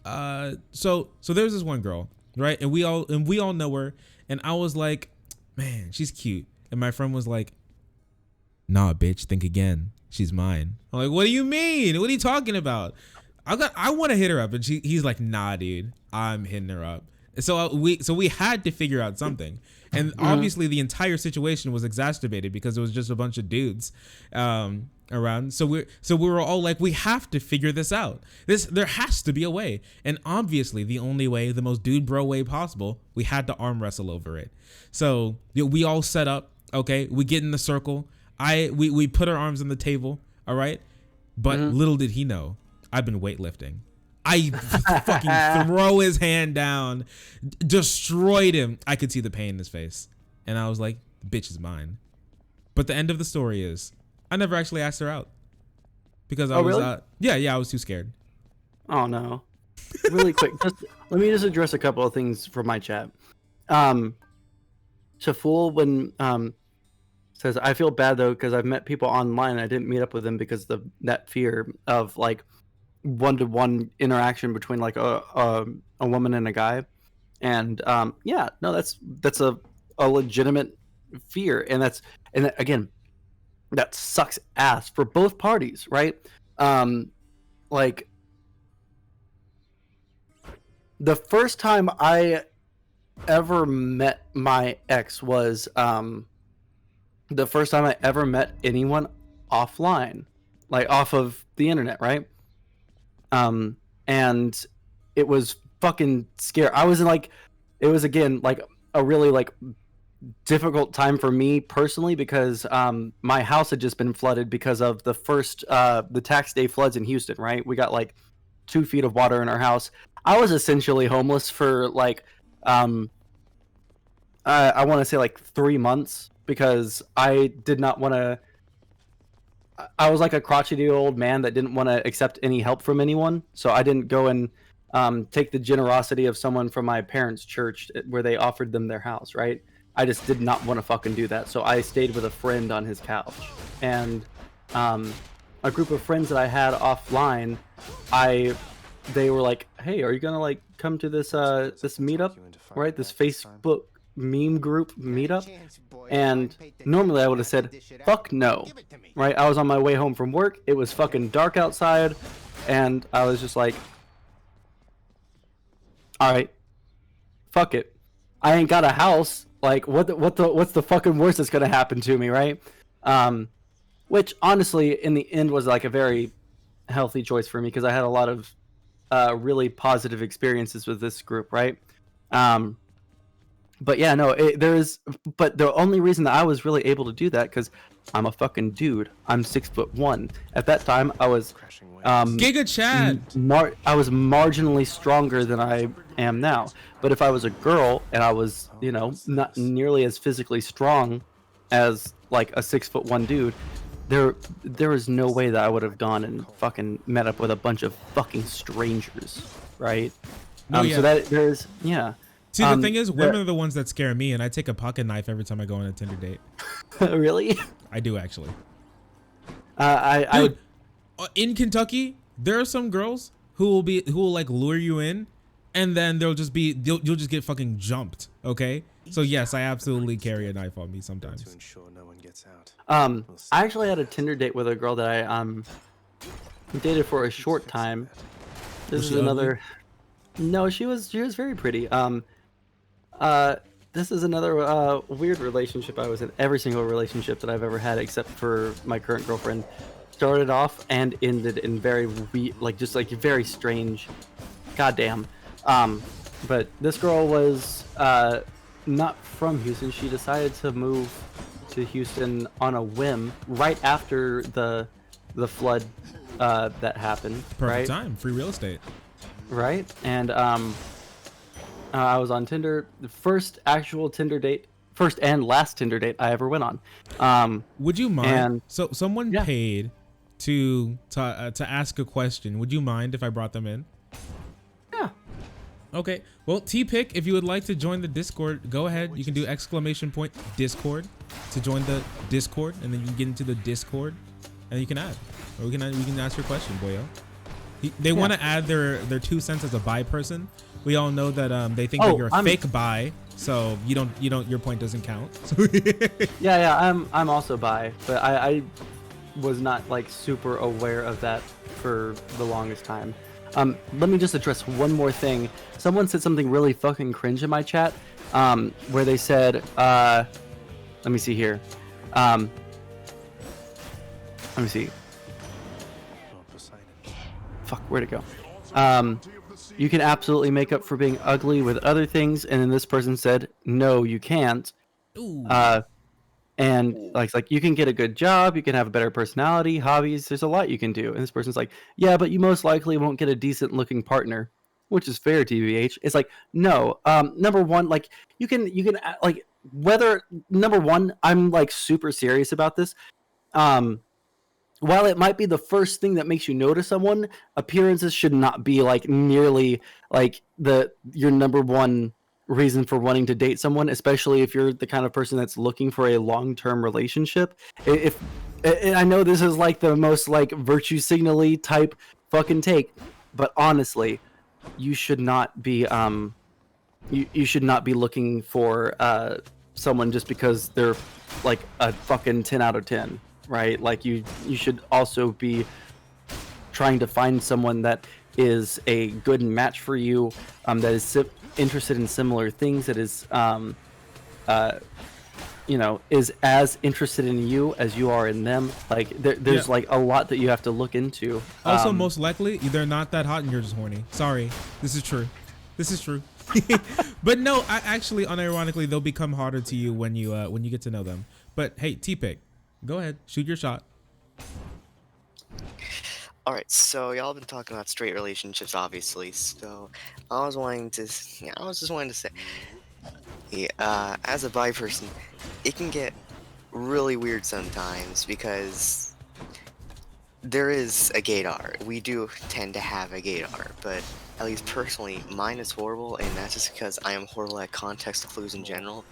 there's this one girl, right? And we all know her. And I was like, man, she's cute. And my friend was like, nah, bitch, think again. She's mine. I'm like, what do you mean? What are you talking about? I want to hit her up. And he's like, nah, dude, I'm hitting her up. So we had to figure out something. And obviously the entire situation was exacerbated because it was just a bunch of dudes around. So we were all like, we have to figure this out. There has to be a way. And obviously the only way, the most dude bro way possible, we had to arm wrestle over it. So we all set up. Okay, we get in the circle. We put our arms on the table. All right, but little did he know, I've been weightlifting. I fucking throw his hand down, destroyed him. I could see the pain in his face, and I was like, "Bitch is mine." But the end of the story is, I never actually asked her out because I was really? I was too scared. Oh no! Really quick, let me address a couple of things from my chat. Shaful when says, I feel bad though because I've met people online and I didn't meet up with them because of that fear of like one-to-one interaction between like a woman and a guy. And that's a legitimate fear, and again, that sucks ass for both parties, right? Like the first time I ever met my ex was the first time I ever met anyone offline. like off of the internet, right? And it was fucking scary. I was like, it was again like a really like difficult time for me personally because my house had just been flooded because of the first the tax day floods in Houston, right? We got like 2 feet of water in our house. I was essentially homeless for like I want to say like 3 months because I did not want to. I was like a crotchety old man that didn't want to accept any help from anyone, so I didn't go and take the generosity of someone from my parents' church where they offered them their house, right? I just did not want to fucking do that, so I stayed with a friend on his couch, and a group of friends that I had offline, they were like, "Hey, are you gonna like come to this this meetup, right? This Facebook meme group meetup?" And normally I would have said, "Fuck no," right? I was on my way home from work. It was fucking dark outside, and I was just like, "All right, fuck it. I ain't got a house. Like, what's the fucking worst that's gonna happen to me, right?" Which honestly, in the end, was like a very healthy choice for me because I had a lot of really positive experiences with this group, right? But yeah, no, but the only reason that I was really able to do that because I'm a fucking dude. I'm 6'1". At that time, I was Giga Chad. I was marginally stronger than I am now. But if I was a girl and I was, you know, not nearly as physically strong as like a 6'1" dude, there was no way that I would have gone and fucking met up with a bunch of fucking strangers, right? No, yeah. So that there's See, the thing is, women are the ones that scare me, and I take a pocket knife every time I go on a Tinder date. Really? I do actually. I would. In Kentucky, there are some girls who will like lure you in, and then you'll just get fucking jumped. Okay, so yes, I absolutely carry a knife on me sometimes. To ensure no one gets out. I actually had a Tinder date with a girl that I dated for a short time. This is another. No, she was very pretty. This is another weird relationship I was in. Every single relationship that I've ever had, except for my current girlfriend, started off and ended in very very strange. Goddamn. But this girl was not from Houston. She decided to move to Houston on a whim right after the flood that happened. Perfect right? time, free real estate. Right, and I was on Tinder. The first and last Tinder date I ever went on. Would you mind? And, so someone yeah. paid to ask a question. Would you mind if I brought them in? Yeah. Okay. Well, T-Pick, if you would like to join the Discord, go ahead. You can do !Discord to join the Discord, and then you can get into the Discord, and you can add, or we can ask your question, boyo. They want to add their 2 cents as a bi person. We all know that they think that you're a fake bi, so you don't your point doesn't count. yeah, I'm also bi, but I was not like super aware of that for the longest time. Let me just address one more thing. Someone said something really fucking cringe in my chat, where they said, let me see here. Let me see. Fuck, where'd it go? You can absolutely make up for being ugly with other things, and then this person said, no, you can't. Ooh. And like you can get a good job, you can have a better personality, hobbies, there's a lot you can do. And this person's like, yeah, but you most likely won't get a decent looking partner, which is fair, TBH. It's like, no, number one, like you can like whether number one, I'm like super serious about this. While it might be the first thing that makes you notice someone, appearances should not be like nearly like your number one reason for wanting to date someone, especially if you're the kind of person that's looking for a long-term relationship. If I know this is like the most like virtue signal-y type fucking take, but honestly, you should not be you should not be looking for someone just because they're like a fucking 10 out of 10. Right, like you should also be trying to find someone that is a good match for you, that is interested in similar things, that is is as interested in you as you are in them. Like there's Yeah. like a lot that you have to look into. Also, most likely, they're not that hot and you're just horny. Sorry. This is true. This is true. But no, I actually, unironically, they'll become harder to you when you get to know them. But hey, T-Pick, go ahead. Shoot your shot. Alright, so y'all been talking about straight relationships, obviously, so I was just wanting to say, as a bi person, it can get really weird sometimes because there is a gaydar. We do tend to have a gaydar, but at least personally, mine is horrible, and that's just because I am horrible at context clues in general.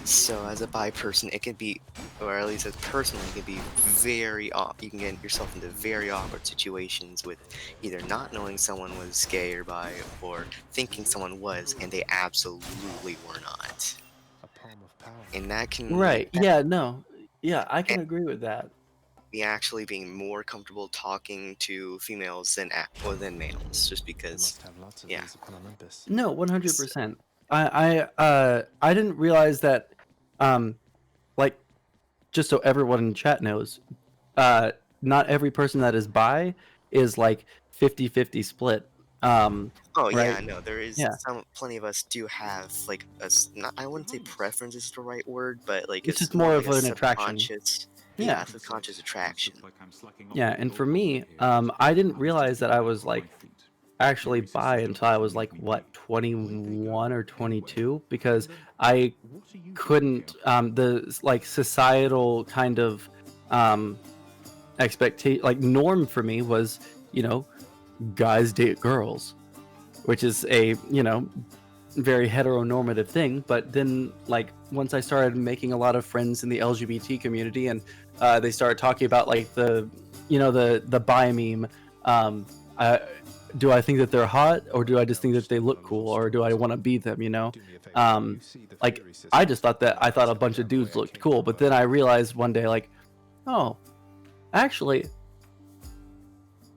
So as a bi person, it could be, or at least as personally, it could be very off. You can get yourself into very awkward situations with either not knowing someone was gay or bi, or thinking someone was, and they absolutely were not. A palm of power. And that can Right. Yeah. No. Yeah, I can agree with that. be actually being more comfortable talking to females than males, just They because. must have lots of yeah. these upon Olympus. No, 100%. I didn't realize that, like, just so everyone in chat knows, not every person that is bi is like 50-50 split. Oh yeah, Right. no, there is Yeah. plenty of us do have like not, I wouldn't say preference is the right word, but like It's just more like of a an attraction. subconscious, Yeah. subconscious attraction. Yeah, and for me, I didn't realize that I was like actually bi until I was like what 21 or 22 because I couldn't the like societal kind of expectation like norm for me was guys date girls, which is a very heteronormative thing. But then like once I started making a lot of friends in the LGBT community and they started talking about like the bi meme, do I think that they're hot or do I just think that they look cool or do I want to be them, like I just thought I thought a bunch of dudes looked cool, but then I realized one day like, oh, actually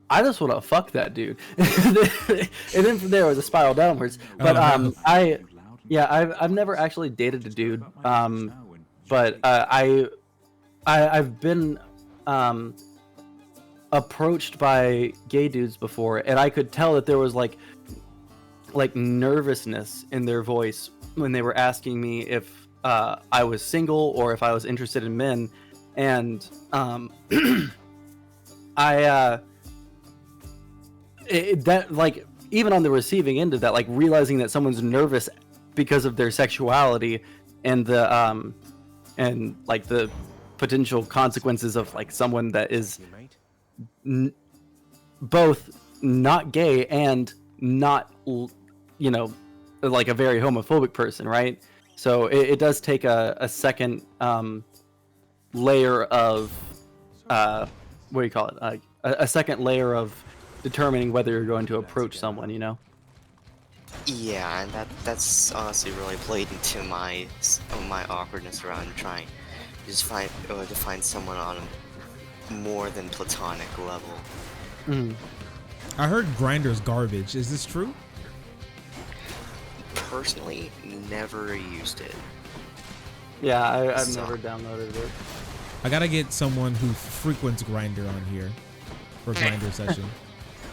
I just want to fuck that dude. And then from there it was a spiral downwards. But I've never actually dated a dude, but I've been approached by gay dudes before, and I could tell that there was like nervousness in their voice when they were asking me if I was single or if I was interested in men, and that like even on the receiving end of that, like realizing that someone's nervous because of their sexuality and the and like the potential consequences of like someone that is both not gay and not like a very homophobic person, right? So it does take a second layer of what do you call it, a second layer of determining whether you're going to approach someone, Yeah, and that's honestly really played into my awkwardness around trying to just find someone on a more than platonic level. I heard Grindr's garbage. Is this true? Personally, never used it. Yeah, I've never downloaded it. I gotta get someone who frequents Grindr on here for a Grindr session.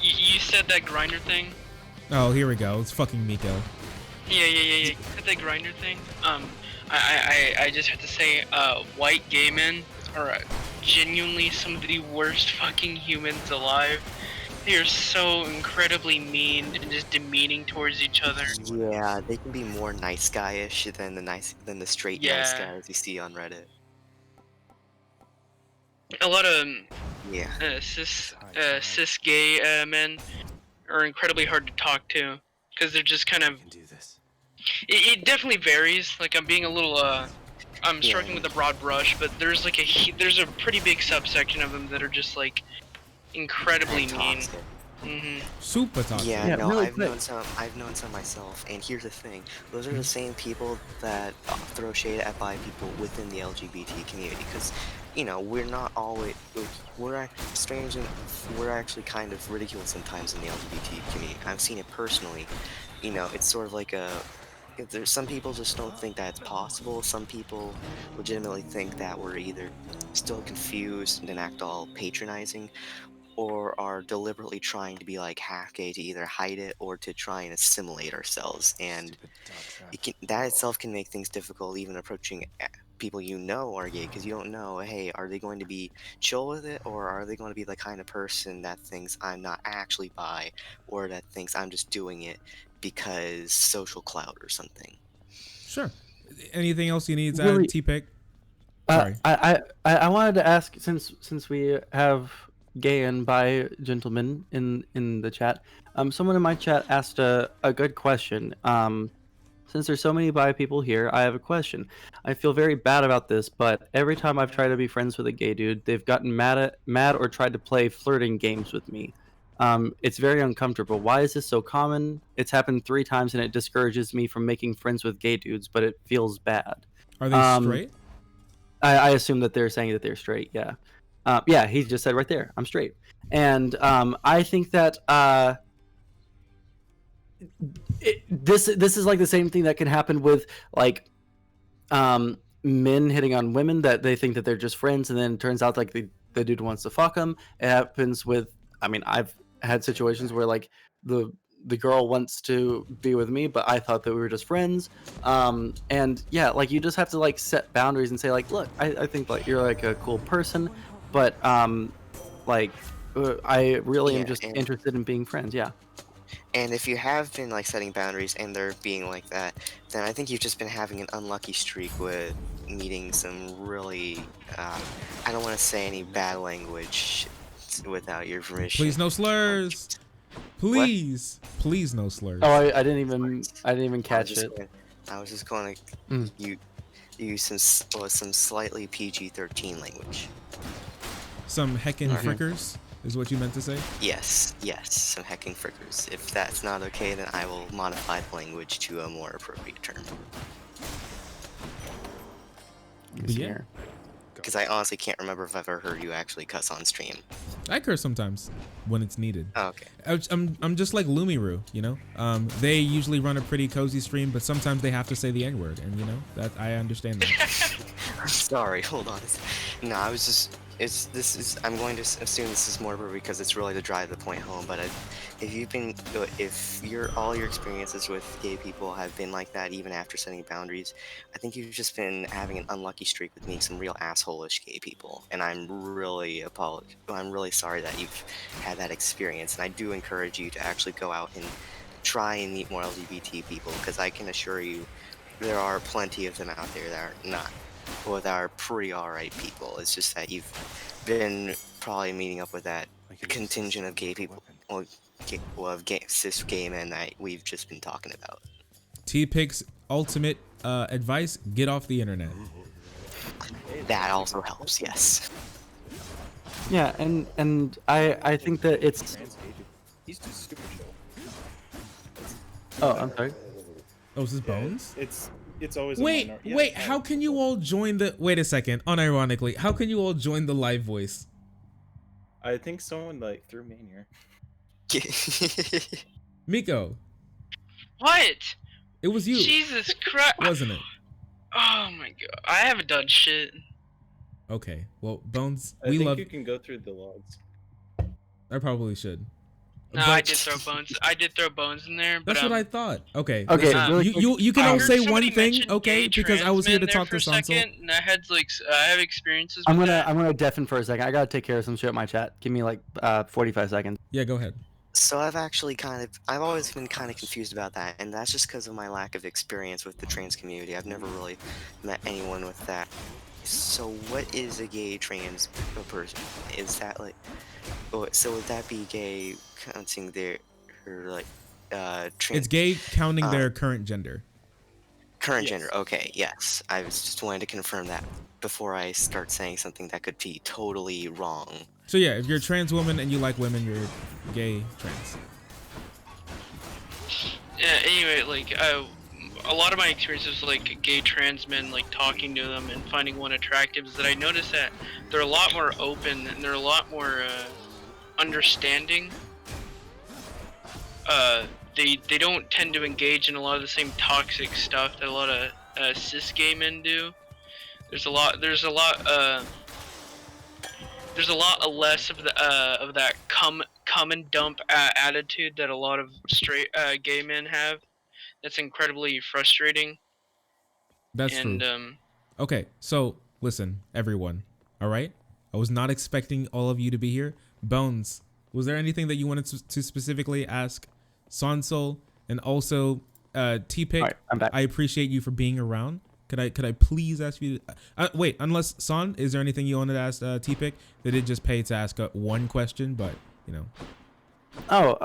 You said that grinder thing? Oh, here we go. It's fucking Miko. Yeah. You said that grinder thing? I just have to say, white gay men are genuinely some of the worst fucking humans alive. They are so incredibly mean and just demeaning towards each other. Yeah, they can be more nice guyish than the straight nice guys you see on Reddit. A lot of Yeah. cis gay men are incredibly hard to talk to because they're just kind of. It definitely varies. Like I'm being a little I'm striking with a broad brush, but there's like there's a pretty big subsection of them that are just like incredibly mean. Super toxic. Yeah, no, really I've known some myself, and here's the thing: those are the same people that throw shade at bi people within the LGBT community, because we're not always we're strange and we're actually kind of ridiculed sometimes in the LGBT community. I've seen it personally. It's sort of like there's some people just don't think that it's possible. Some people legitimately think that we're either still confused and act all patronizing, or are deliberately trying to be like half gay to either hide it or to try and assimilate ourselves. And that itself can make things difficult, even approaching people you know are gay, because you don't know, hey, are they going to be chill with it, or are they going to be the kind of person that thinks I'm not actually bi, or that thinks I'm just doing it because social clout or something. Sure. Anything else you need to Really- add, T-Pick? Uh, Sorry. I wanted to ask, since we have gay and bi gentlemen in the chat, someone in my chat asked a good question. Since there's so many bi people here, I have a question. I feel very bad about this, but every time I've tried to be friends with a gay dude, they've gotten mad or tried to play flirting games with me. It's very uncomfortable. Why is this so common? It's happened 3 times, and it discourages me from making friends with gay dudes, but it feels bad. Are they straight? I assume that they're saying that they're straight. Yeah. Yeah, he just said right there, I'm straight. And I think that this is like the same thing that can happen with like men hitting on women, that they think that they're just friends, and then it turns out like the dude wants to fuck them. It happens with, I mean, I've had situations where like the girl wants to be with me, but I thought that we were just friends. And yeah, like you just have to like set boundaries and say like, look, I think like you're like a cool person, but like I really am just interested in being friends. Yeah. And if you have been like setting boundaries and they're being like that, then I think you've just been having an unlucky streak with meeting some really, I don't want to say any bad language without your permission. Please, no slurs. Please, please, no slurs. Oh, I didn't even catch it. I was just going to use some slightly PG-13 language. Some heckin' frickers is what you meant to say? Yes, some hecking frickers. If that's not okay, then I will modify the language to a more appropriate term. Yeah. Because I honestly can't remember if I've ever heard you actually cuss on stream. I curse sometimes when it's needed. Oh, okay. I'm just like Lumiru, you know. They usually run a pretty cozy stream, but sometimes they have to say the N-word, and you know that I understand that. Sorry, hold on. No, I was just. I'm going to assume this is more because it's really to drive the point home. But if all your experiences with gay people have been like that, even after setting boundaries, I think you've just been having an unlucky streak with meeting some real asshole-ish gay people. And I'm really sorry that you've had that experience. And I do encourage you to actually go out and try and meet more LGBT people, because I can assure you, there are plenty of them out there that are not. Well, that are pretty alright people. It's just that you've been probably meeting up with that contingent of gay people, of cis gay men that we've just been talking about. T-Pick's ultimate advice: get off the internet. That also helps, yes. Yeah, and I think that it's. He's too stupid. Oh, I'm sorry. Oh, is this Bones? It's always wait, how can you all join the? Wait a second. Unironically, how can you all join the live voice? I think someone like threw me in here. Miko. What? It was you. Jesus Christ. Wasn't it? Oh my god. I haven't done shit. Okay. Well, Bones, I think love. you can go through the logs. I probably should. No, I did throw bones. I did throw bones in there, but That's what I thought. Okay. Okay. Listen, you can all say one somebody thing, mention okay? gay Because I was here to trans men talk to there for a Sondsol. second, and I had like I have experiences. I'm with gonna deafen for a second. I gotta take care of some shit in my chat. Give me like 45 seconds. Yeah, go ahead. So I've always been kind of confused about that, and that's just because of my lack of experience with the trans community. I've never really met anyone with that. So what is a gay trans person? Is that like, so would that be gay counting their like trans? It's gay counting their current gender. Current gender. Okay, yes. I was just wanting to confirm that before I start saying something that could be totally wrong. So yeah, if you're a trans woman and you like women, you're gay trans. Yeah. Anyway, like a lot of my experiences with like gay trans men, like talking to them and finding one attractive, is that I noticed that they're a lot more open and they're a lot more understanding they don't tend to engage in a lot of the same toxic stuff that a lot of cis gay men do. There's a lot less of that come and dump attitude that a lot of straight gay men have. That's incredibly frustrating. That's true. Okay, so listen, everyone. All right, I was not expecting all of you to be here. Bones, was there anything that you wanted to specifically ask Sondsol and also T-Pick? All right, I'm back. I appreciate you for being around. Could I please ask you? Wait, unless Son, is there anything you wanted to ask T-Pick? They did just pay to ask one question, but you know. Oh,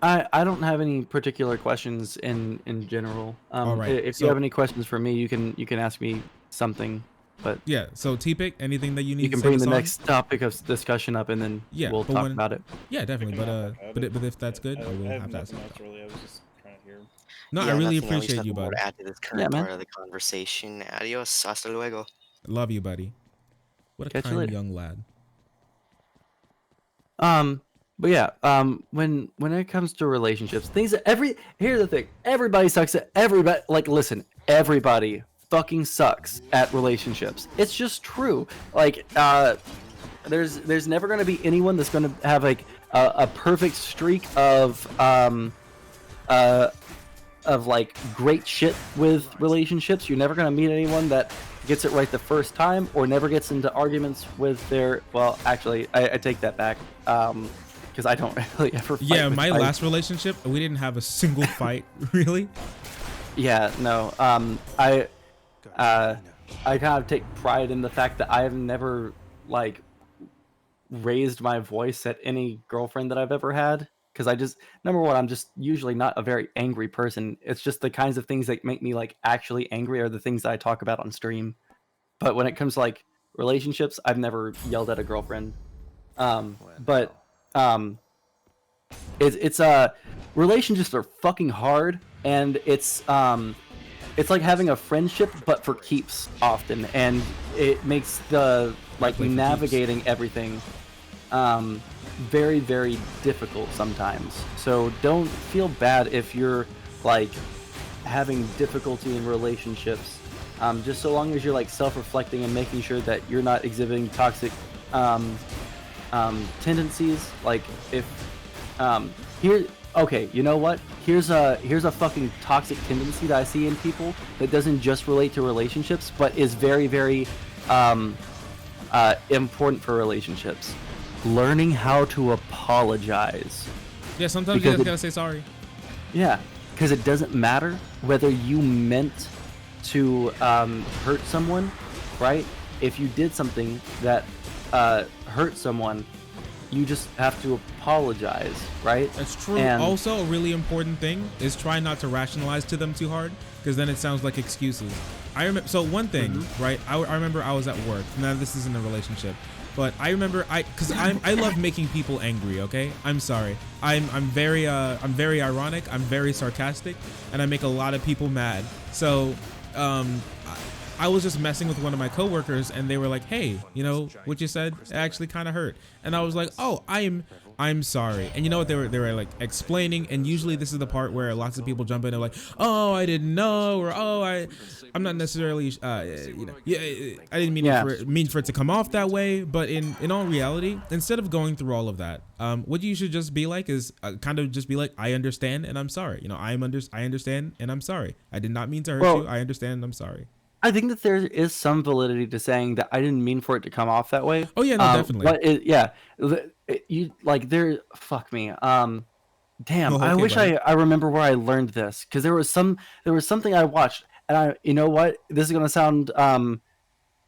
I don't have any particular questions in general. All right. If you have any questions for me, you can ask me something. But yeah, so T-Pick, anything that you need you can to say bring to the Son? next topic of discussion up, and then we'll talk about it. Yeah, definitely. But if that's good, I will have to ask. Really, I was just trying to hear. No, Yeah, I really nothing, at least appreciate nothing you, more bud. to add to this current part of the conversation. Adios, hasta luego. Love you, buddy. What a Catch you kind later. young lad. But yeah, when it comes to relationships, things that here's the thing, everybody sucks at everybody. Like, listen, everybody fucking sucks at relationships. It's just true. Like, there's never gonna be anyone that's gonna have like a perfect streak of like great shit with relationships. You're never gonna meet anyone that gets it right the first time or never gets into arguments with their. Well, actually, I take that back. Because I don't really ever fight. Yeah, with my guys. last relationship, we didn't have a single fight, really. Yeah, no. I kind of take pride in the fact that I have never like raised my voice at any girlfriend that I've ever had. Because I just, number one, I'm just usually not a very angry person. It's just the kinds of things that make me like actually angry are the things that I talk about on stream. But when it comes to like relationships, I've never yelled at a girlfriend. It's relationships are fucking hard, and it's like having a friendship but for keeps often, and it makes the like navigating everything very, very difficult sometimes. So don't feel bad if you're like having difficulty in relationships, just so long as you're like self-reflecting and making sure that you're not exhibiting toxic tendencies. Like if okay, you know what, here's a fucking toxic tendency that I see in people that doesn't just relate to relationships but is very, very important for relationships: learning how to apologize. Yeah, sometimes you just gotta say sorry. Yeah, because it doesn't matter whether you meant to hurt someone, right? If you did something that hurt someone, you just have to apologize, right? That's true. And also, a really important thing is try not to rationalize to them too hard, because then it sounds like excuses. I remember. So one thing, right? I remember I was at work. Now this isn't a relationship, but I remember I love making people angry. Okay, I'm sorry. I'm very ironic. I'm very sarcastic, and I make a lot of people mad. So I was just messing with one of my coworkers, and they were like, "Hey, you know what you said actually kind of hurt," and I was like, "Oh, I'm sorry." And you know what they were like explaining, and usually this is the part where lots of people jump in and like, "Oh, I didn't know," or "Oh, I'm not necessarily yeah, I didn't mean for it to come off that way." But in all reality, instead of going through all of that, what you should just be like is kind of just be like, "I understand and I'm sorry." You know, I understand and I'm sorry. I did not mean to hurt you. I understand and I'm sorry. I think that there is some validity to saying that I didn't mean for it to come off that way. Oh yeah, no, definitely. But you like there. Fuck me. Damn. Oh, okay, I wish buddy. I remember where I learned this, because there was something I watched, and you know what? This is gonna sound. Don't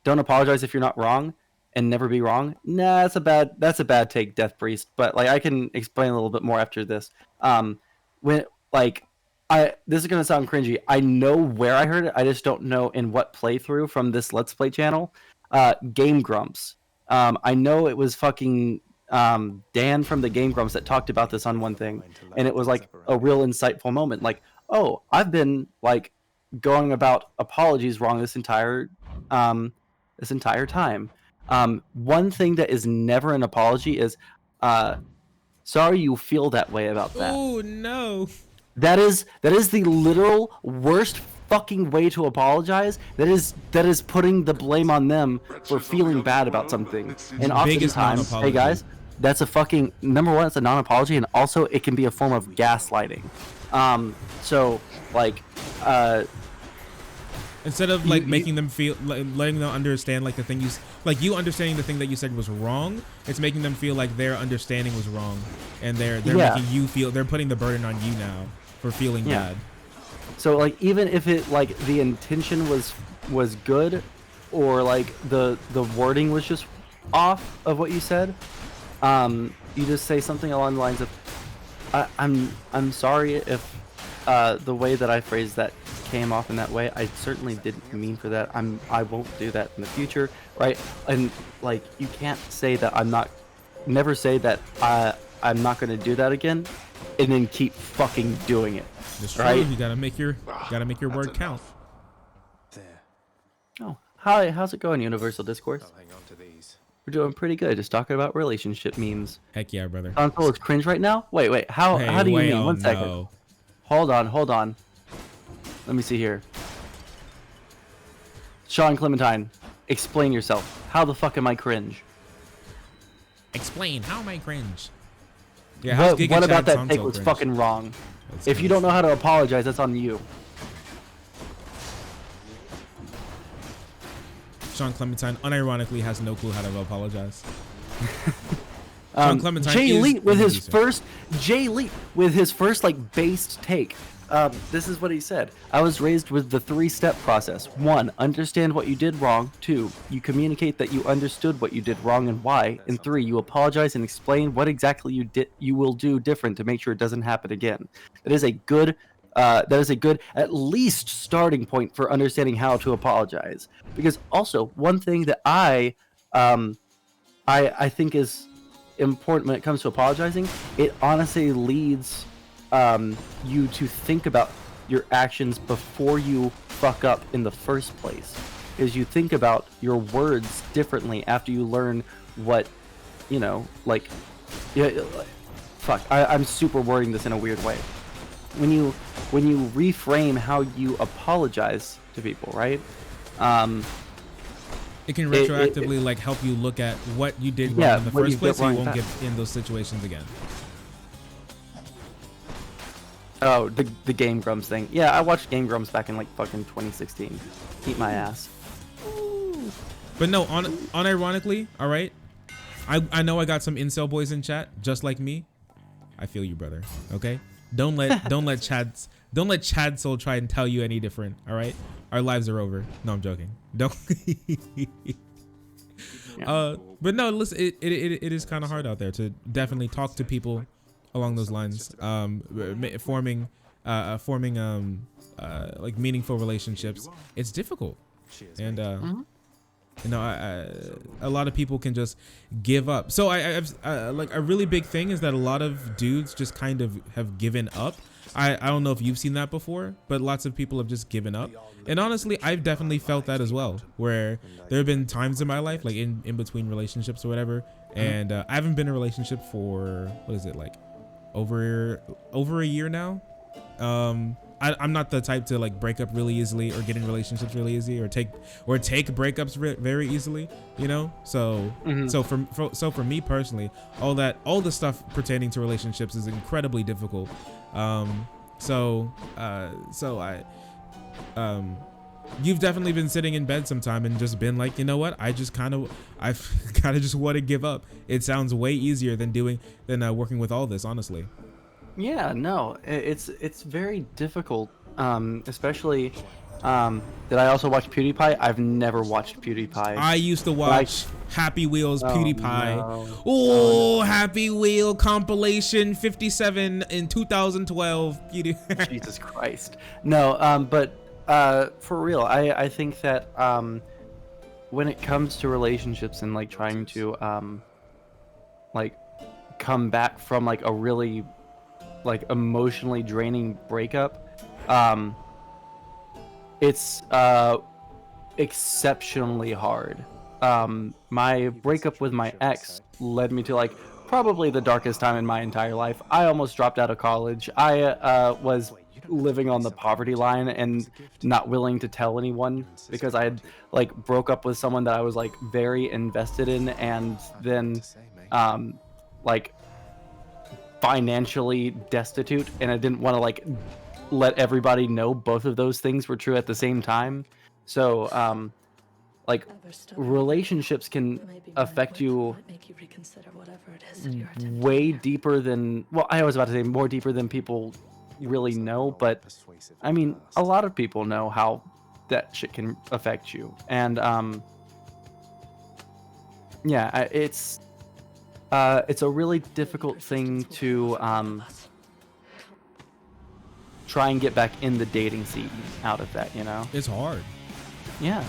apologize if you're not wrong, and never be wrong. Nah, that's a bad take, Death Priest. But like I can explain a little bit more after this. When like. This is gonna sound cringy. I know where I heard it. I just don't know in what playthrough from this Let's Play channel. Game Grumps. I know it was fucking Dan from the Game Grumps that talked about this on one thing, and it was like a real insightful moment. Like, oh, I've been like going about apologies wrong this entire time. One thing that is never an apology is sorry you feel that way about that. Oh no. That is the literal worst fucking way to apologize. That is putting the blame on them for feeling bad about something. And Biggest oftentimes, hey non-apology. guys, that's a fucking number one. It's a non-apology, and also it can be a form of gaslighting. So like, Instead of like making them feel, like, letting them understand like the thing you understanding the thing that you said was wrong, it's making them feel like their understanding was wrong, and they're making you feel, they're putting the burden on you now for feeling bad. So like, even if it like the intention was good, or like the wording was just off of what you said, you just say something along the lines of, I'm sorry if the way that I phrased that came off in that way. I certainly didn't mean for that. I won't do that in the future, right? And like, you can't say that never say that I'm not going to do that again, and then keep fucking doing it. That's right? true. You gotta make your word count. There. Oh, hi. How's it going, Universal Discourse? I'll hang on to these. We're doing pretty good. Just talking about relationship memes. Heck yeah, brother. Sondsol is cringe right now. Wait. How do you mean? 1 second. No. Hold on. Let me see here. Sean Clementine, explain yourself. How the fuck am I cringe? Explain. How am I cringe? Yeah. How's What Giga about Chad that Sondsol take was cringe? fucking wrong? That's If you cringe. don't know how to apologize, that's on you. Sean Clementine unironically has no clue how to apologize. Sean Clementine Jay is Lee with his indecent. first like based take. This is what he said. I was raised with the 3-step process. 1, understand what you did wrong. 2, you communicate that you understood what you did wrong and why. And 3, you apologize and explain what exactly you will do different to make sure it doesn't happen again. That is a good at least starting point for understanding how to apologize. Because also, one thing that I think is important when it comes to apologizing, it honestly leads you to think about your actions before you fuck up in the first place. Is you think about your words differently after you learn what, like, fuck, I'm super wording this in a weird way. When you reframe how you apologize to people, right? It can retroactively like help you look at what you did wrong in the what you first place, did so you wrong won't in get in those situations again. Oh, the Game Grumps thing. Yeah, I watched Game Grumps back in like fucking 2016. Eat my ass. But no, unironically, all right. I know I got some incel boys in chat, just like me. I feel you, brother. Okay, don't let Chad Soul try and tell you any different. All right, our lives are over. No, I'm joking. Don't. But no, listen, it is kind of hard out there to definitely talk to people along those lines, forming like meaningful relationships. It's difficult, and a lot of people can just give up. So I've like a really big thing is that a lot of dudes just kind of have given up. I don't know if you've seen that before, but lots of people have just given up. And honestly, I've definitely felt that as well, where there have been times in my life, like in between relationships or whatever, and I haven't been in a relationship for, what is it, like over a year now. I'm not the type to like break up really easily or get in relationships really easy or take breakups very easily, so so for me personally, all the stuff pertaining to relationships is incredibly difficult. You've definitely been sitting in bed sometime and just been like, you know what, I've kind of just want to give up. It sounds way easier than working with all this, honestly. Yeah, no, it's very difficult, especially did I also watch PewDiePie? I've never watched PewDiePie. I used to watch Happy Wheels PewDiePie. No. Oh, Happy Wheel compilation 57 in 2012. PewDiePie. Jesus Christ. No, but for real, I think that when it comes to relationships and like trying to like come back from like a really like emotionally draining breakup, it's exceptionally hard. My breakup with my ex led me to like probably the darkest time in my entire life. I almost dropped out of college. I was living on the poverty line and not willing to tell anyone because I had like broke up with someone that I was like very invested in, and then like financially destitute, and I didn't want to like let everybody know both of those things were true at the same time. So like relationships can affect you way deeper than, well, I was about to say more deeper than people really know, but I mean a lot of people know how that shit can affect you. And yeah, it's a really difficult thing to try and get back in the dating scene out of that, you know? It's hard. Yeah.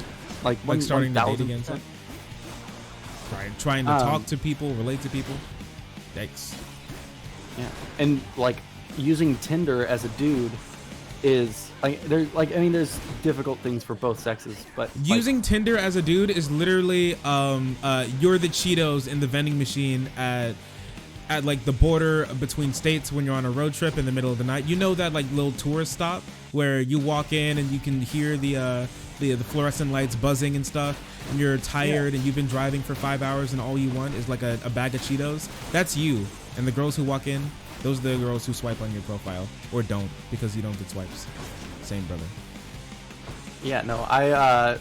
Like starting to date 1000%. again. Trying to talk to people, relate to people. Thanks. Yeah. And like using Tinder as a dude is like there's difficult things for both sexes, but using Tinder as a dude is literally you're the Cheetos in the vending machine at like the border between states when you're on a road trip in the middle of the night. You know that like little tourist stop where you walk in and you can hear the fluorescent lights buzzing and stuff, and you're tired and you've been driving for 5 hours and all you want is like a bag of Cheetos. That's you. And the girls who walk in, those are the girls who swipe on your profile or don't, because you don't get swipes. Same, brother. Yeah, no, I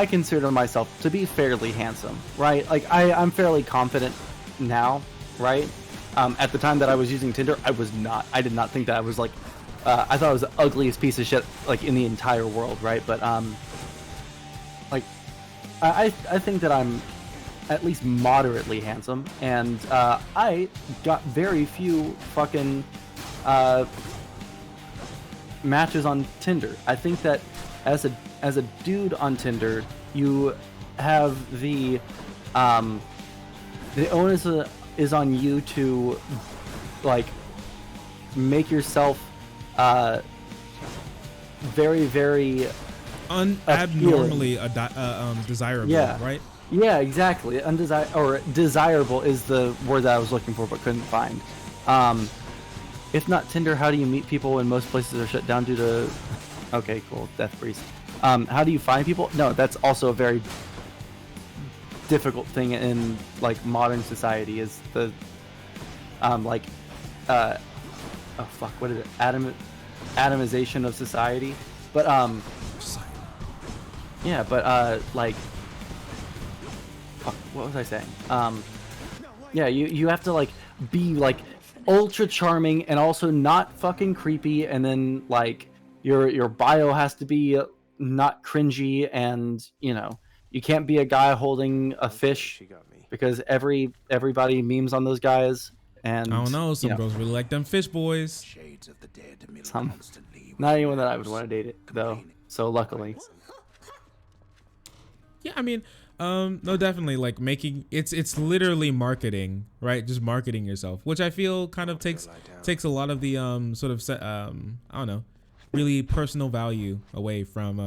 consider myself to be fairly handsome, right? Like I'm fairly confident now, right? At the time that I was using Tinder, I was not. I did not think that I was like, I thought I was the ugliest piece of shit like in the entire world, right? But like I think that I'm at least moderately handsome, and I got very few fucking matches on Tinder. I think that as a dude on Tinder, you have the onus is on you to like make yourself very, very abnormally desirable, yeah. right? Yeah, exactly. Desirable is the word that I was looking for but couldn't find. If not Tinder, how do you meet people when most places are shut down due to... Okay, cool. Death Priest. How do you find people? No, that's also a very difficult thing in like modern society, is the oh fuck, what is it? Atomization of society. But yeah, but like fuck, what was I saying? Yeah, you have to like be like ultra charming and also not fucking creepy, and then like your bio has to be not cringy, and you know, you can't be a guy holding a fish because everybody memes on those guys. And I don't know, some girls really like them fish boys. Not anyone that I would want to date it though, so luckily. Yeah, I mean, no, definitely like making it's literally marketing, right? Just marketing yourself, which I feel kind of takes a lot of the sort of I don't know, really personal value away from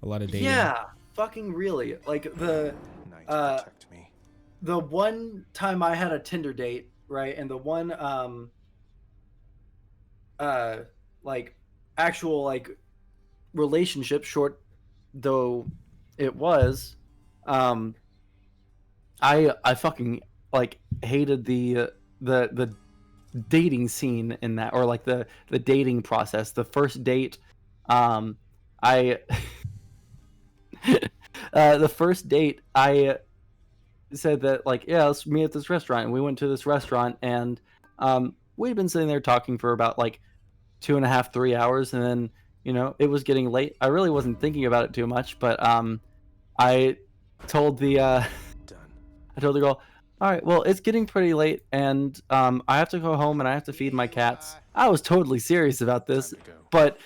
a lot of dating. Yeah, fucking really. Like the one time I had a Tinder date, right, and the one like actual like relationship, short though it was, I fucking like hated the dating scene in that, or like the dating process. The first date, the first date, I said that like, yeah, let's meet at this restaurant, and we went to this restaurant, and we'd been sitting there talking for about like 2.5, 3 hours, and then, you know, it was getting late. I really wasn't thinking about it too much, but I told the girl, all right, well, it's getting pretty late, and I have to go home and I have to feed my cats. I was totally serious about this, but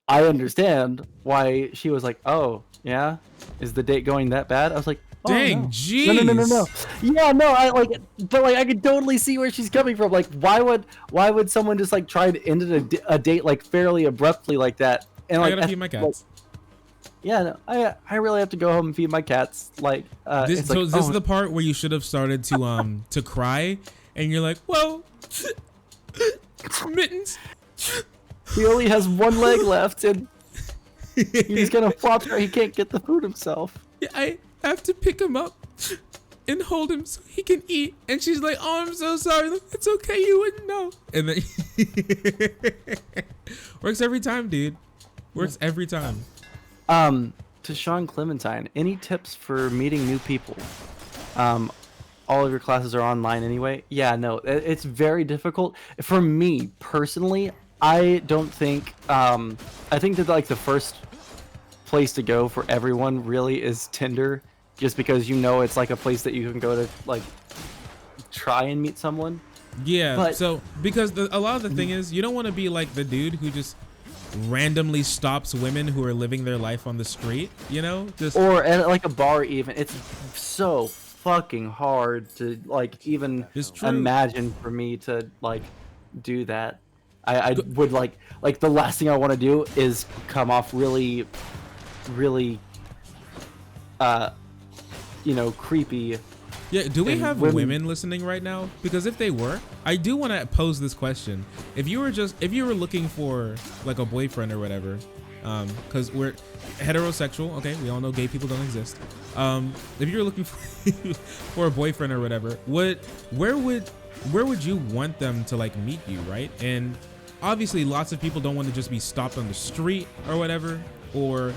I understand why she was like, oh yeah, is the date going that bad? I was like, oh, dang, no. jeez. No. Yeah, no, I like, but like I could totally see where she's coming from. Like, why would someone just like try to end a date like fairly abruptly like that? And I like, gotta feed my cats. Yeah, no, I really have to go home and feed my cats. Like, This, it's so like, this is the part where you should have started to cry, and you're like, well, Mittens. he only has one leg left, and he's gonna flop there. He can't get the food himself. I have to pick him up and hold him so he can eat. And she's like, oh, I'm so sorry. Like, it's okay, you wouldn't know. And then works every time, dude. Works every time. To Sean Clementine, any tips for meeting new people? All of your classes are online anyway. Yeah, no, it's very difficult. For me personally, I don't think, I think that like the first place to go for everyone really is Tinder, just because you know it's like a place that you can go to like try and meet someone. Yeah, But- so because a lot of the thing is you don't want to be like the dude who just randomly stops women who are living their life on the street, you know? Just Or at like a bar even. It's so fucking hard to like even It's true. imagine for me to like do that. I would like the last thing I want to do is come off really creepy. Yeah, do we and have women listening right now? Because if they were, I do want to pose this question. If you were looking for like a boyfriend or whatever, because we're heterosexual, okay, we all know gay people don't exist. If you were looking for a boyfriend or whatever, where would you want them to like meet you, right? And obviously lots of people don't want to just be stopped on the street or whatever, or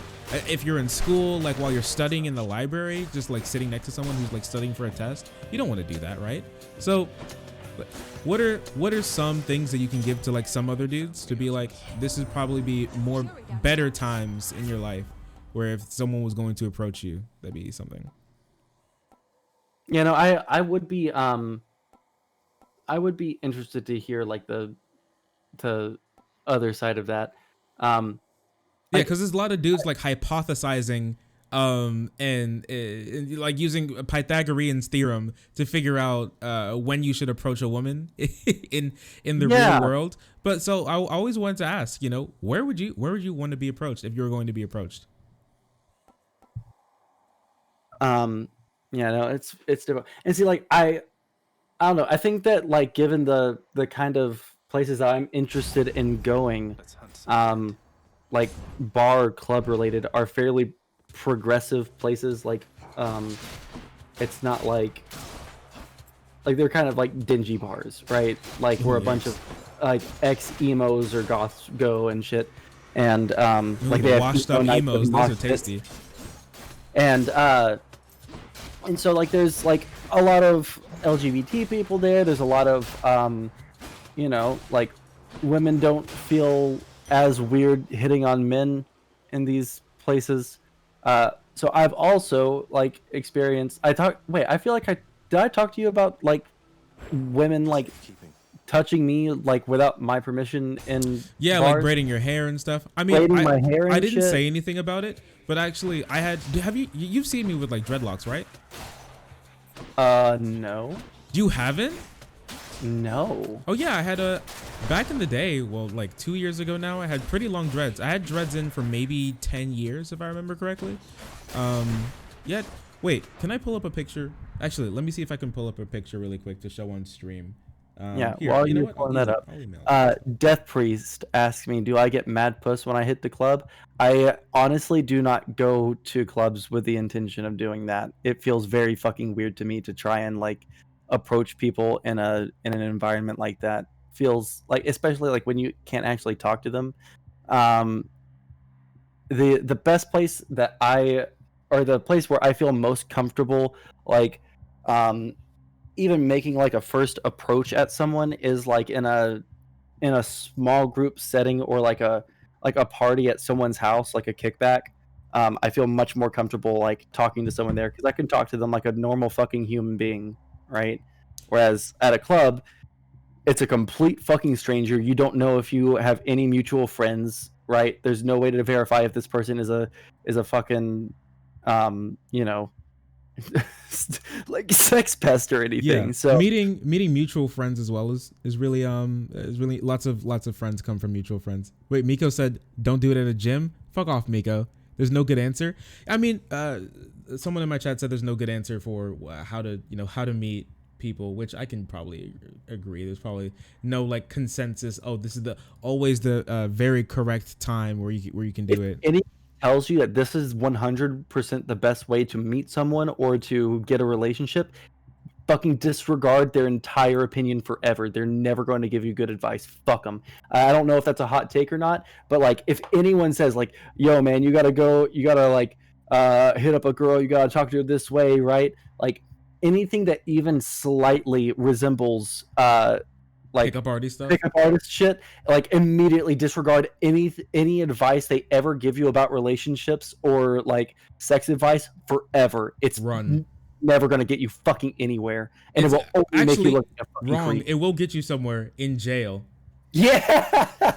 if you're in school, like while you're studying in the library, just like sitting next to someone who's like studying for a test, you don't want to do that, right? So what are some things that you can give to like some other dudes to be like, this would probably be better times in your life where if someone was going to approach you, that'd be something. You know, I would be interested to hear like the other side of that. Yeah, because there's a lot of dudes like hypothesizing and like using Pythagorean's theorem to figure out when you should approach a woman in the real world. But so I always wanted to ask, you know, where would you want to be approached if you were going to be approached? Yeah, no, it's different. And see, like I don't know. I think that like given the kind of places that I'm interested in going, like bar club related are fairly progressive places. Like it's not like they're kind of like dingy bars, right? Like where a bunch of like ex emos or goths go and shit. And like they have washed up nights emos, with those are mosh pits. tasty. And so like there's like a lot of LGBT people there. There's a lot of you know, like women don't feel as weird hitting on men in these places. So I've also like experienced. I feel like did I talk to you about like women like touching me like without my permission in Yeah, bars? like braiding your hair and stuff. I mean, Braiding my hair and I didn't shit. say anything about it, but actually you've seen me with like dreadlocks, right? No. You haven't? No. Oh yeah, I had back in the day, well, like 2 years ago now, I had pretty long dreads. I had dreads in for maybe 10 years, if I remember correctly. Yeah, wait, can I pull up a picture? Actually, let me see if I can pull up a picture really quick to show on stream. Yeah, here, while you know you're what? pulling I'll that email- up, I'll email it. Death Priest asks me, do I get mad puss when I hit the club? I honestly do not go to clubs with the intention of doing that. It feels very fucking weird to me to try and like approach people in an environment like that. Feels like, especially like when you can't actually talk to them. The best place that the place where I feel most comfortable, like even making like a first approach at someone is like in a small group setting or like a party at someone's house, like a kickback. I feel much more comfortable like talking to someone there because I can talk to them like a normal fucking human being, right? Whereas at a club, it's a complete fucking stranger. You don't know if you have any mutual friends, right? There's no way to verify if this person is a fucking you know, like sex pest or anything. Yeah, So meeting mutual friends as well is really lots of friends come from mutual friends. Wait, Miko said don't do it at a gym. Fuck off, Miko. There's no good answer. I mean, someone in my chat said there's no good answer for how to meet people, which I can probably agree. There's probably no like consensus. Oh, this is always the very correct time where you can do it. Any tells you that this is 100% the best way to meet someone or to get a relationship, fucking disregard their entire opinion forever. They're never going to give you good advice. Fuck them. I don't know if that's a hot take or not, but like if anyone says like, yo man, you gotta like hit up a girl, you gotta talk to her this way, right? Like anything that even slightly resembles like Pickup artist stuff, pickup artist shit, like immediately disregard any advice they ever give you about relationships or like sex advice forever. It's run. Never gonna get you fucking anywhere, and It's it will only make you look like a fucking wrong. creep. It will get you somewhere in jail. Yeah.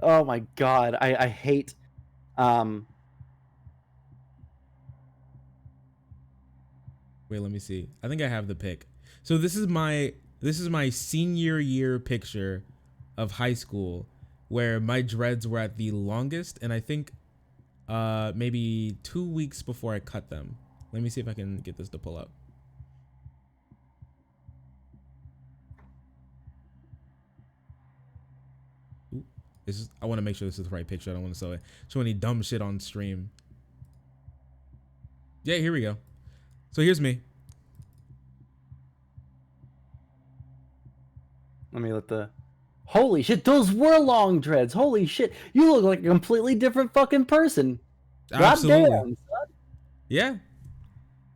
Oh my god, I hate. Wait, let me see. I think I have the pic. So this is my senior year picture of high school, where my dreads were at the longest, and I think maybe 2 weeks before I cut them. Let me see if I can get this to pull up. Ooh, I want to make sure this is the right picture. I don't want to show any dumb shit on stream. Yeah, here we go. So here's me. Let me let the. Holy shit! Those were long dreads. Holy shit! You look like a completely different fucking person. Absolutely. Goddamn, son. Yeah.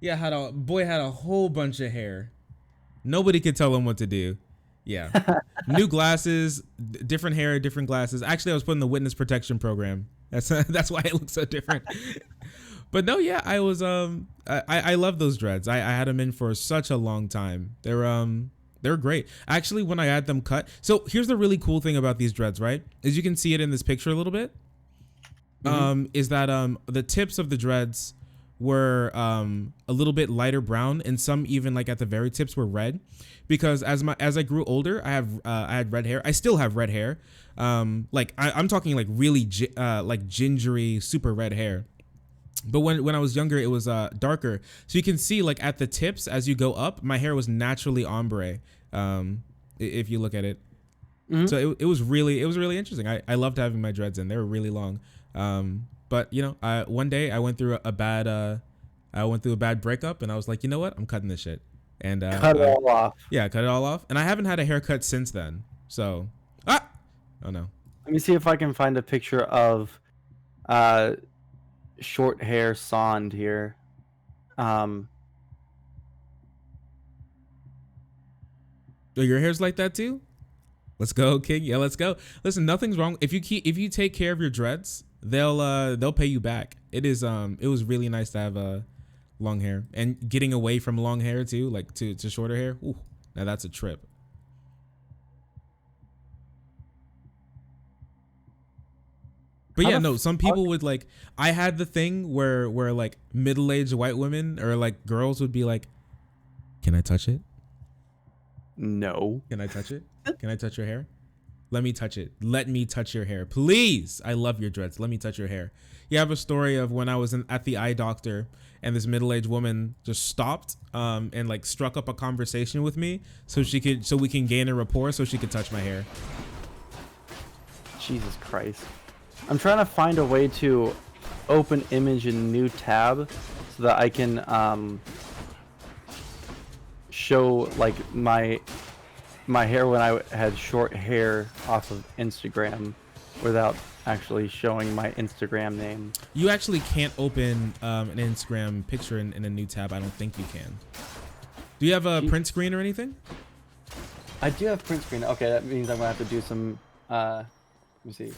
Yeah, had a whole bunch of hair. Nobody could tell him what to do. Yeah. New glasses, different hair, different glasses. Actually, I was put in the witness protection program. That's why it looks so different. But no, yeah, I was I love those dreads. I had them in for such a long time. They're great. Actually, when I had them cut. So here's the really cool thing about these dreads, right? As you can see it in this picture a little bit. Is that the tips of the dreads were a little bit lighter brown, and some even like at the very tips were red, because as I grew older, I had red hair. I still have red hair. Like I'm talking like really like gingery, super red hair. But when I was younger, it was darker. So you can see like at the tips as you go up, my hair was naturally ombre. If you look at it. So it was really interesting. I loved having my dreads in. They were really long. But you know, one day I went through a bad breakup, and I was like, you know what? I'm cutting this shit. And cut it all off. Yeah, cut it all off. And I haven't had a haircut since then. So, oh no. Let me see if I can find a picture of short hair Sond here. Oh, your hair's like that too? Let's go, King. Yeah, let's go. Listen, nothing's wrong. If you take care of your dreads, they'll pay you back. It was really nice to have long hair, and getting away from long hair too, like to shorter hair. Ooh, now that's a trip. But yeah, no, some people would like, I had the thing where like middle-aged white women or like girls would be like, can I touch it? No. Can I touch it? Can I touch your hair? Let me touch it. Let me touch your hair. Please. I love your dreads. Let me touch your hair. You have a story of when I was at the eye doctor, and this middle-aged woman just stopped and like struck up a conversation with me so we can gain a rapport so she could touch my hair. Jesus Christ. I'm trying to find a way to open image in a new tab so that I can show like my hair when I had short hair off of Instagram without actually showing my Instagram name. You actually can't open an Instagram picture in a new tab. I don't think you can. Do you have a print screen or anything? I do have print screen. Okay, that means I'm gonna have to do some let me see.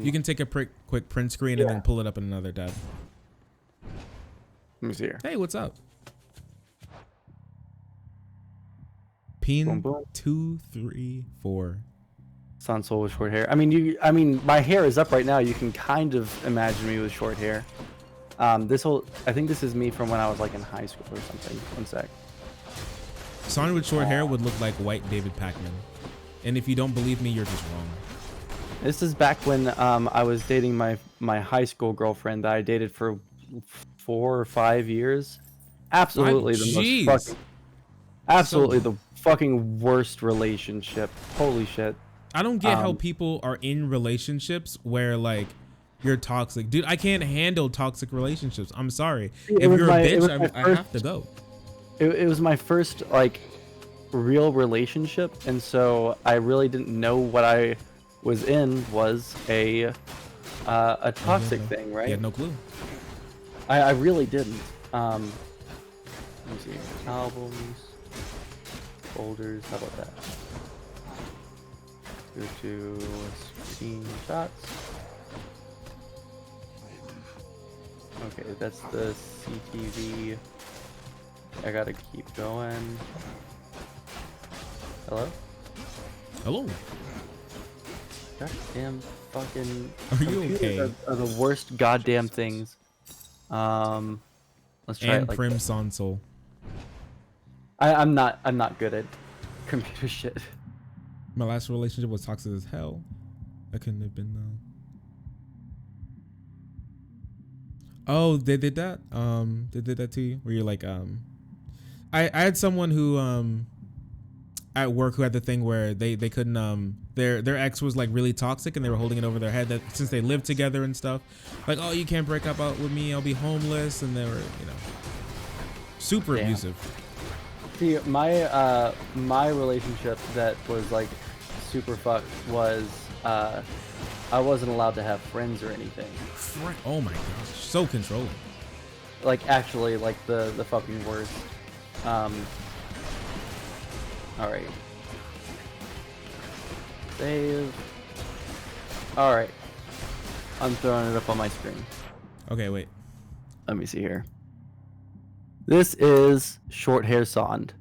You can take a quick print screen and then pull it up in another tab. Let me see here. Hey, what's up? Pin 2, 3, 4. Sondsol with short hair. I mean, my hair is up right now. You can kind of imagine me with short hair. I think this is me from when I was like in high school or something. One sec. Someone with short hair would look like white David Pacman. And if you don't believe me, you're just wrong. This is back when I was dating my high school girlfriend that I dated for 4 or 5 years. Absolutely the Jeez. most fucking, absolutely So- the fucking worst relationship. Holy shit. I don't get how people are in relationships where like you're toxic, dude. I can't handle toxic relationships. I'm sorry. It If was you're my- a it was bitch, my I have to go. It was my first like real relationship, and so I really didn't know what I was in was a toxic thing, right? You had no clue. I really didn't. Let me see. Albums, folders. How about that? Go to screenshots. Okay, that's the CTV. I gotta keep going. Hello? Hello. Goddamn fucking. Are you computers okay? Are the worst goddamn things. Let's try And it like Prim this. Sondsol. I'm not good at computer shit. My last relationship was toxic as hell. I couldn't have been though. Oh, they did that? They did that to you? Where you're like, I had someone who at work who had the thing where they couldn't their ex was like really toxic and they were holding it over their head that since they lived together and stuff, like, oh, you can't break up out with me, I'll be homeless, and they were, you know, super Damn. abusive. See, my relationship that was like super fucked was I wasn't allowed to have friends or anything. Oh my gosh, so controlling. Like actually, like the fucking worst. All right. Save. All right. I'm throwing it up on my screen. Okay, wait. Let me see here. This is short hair Sond.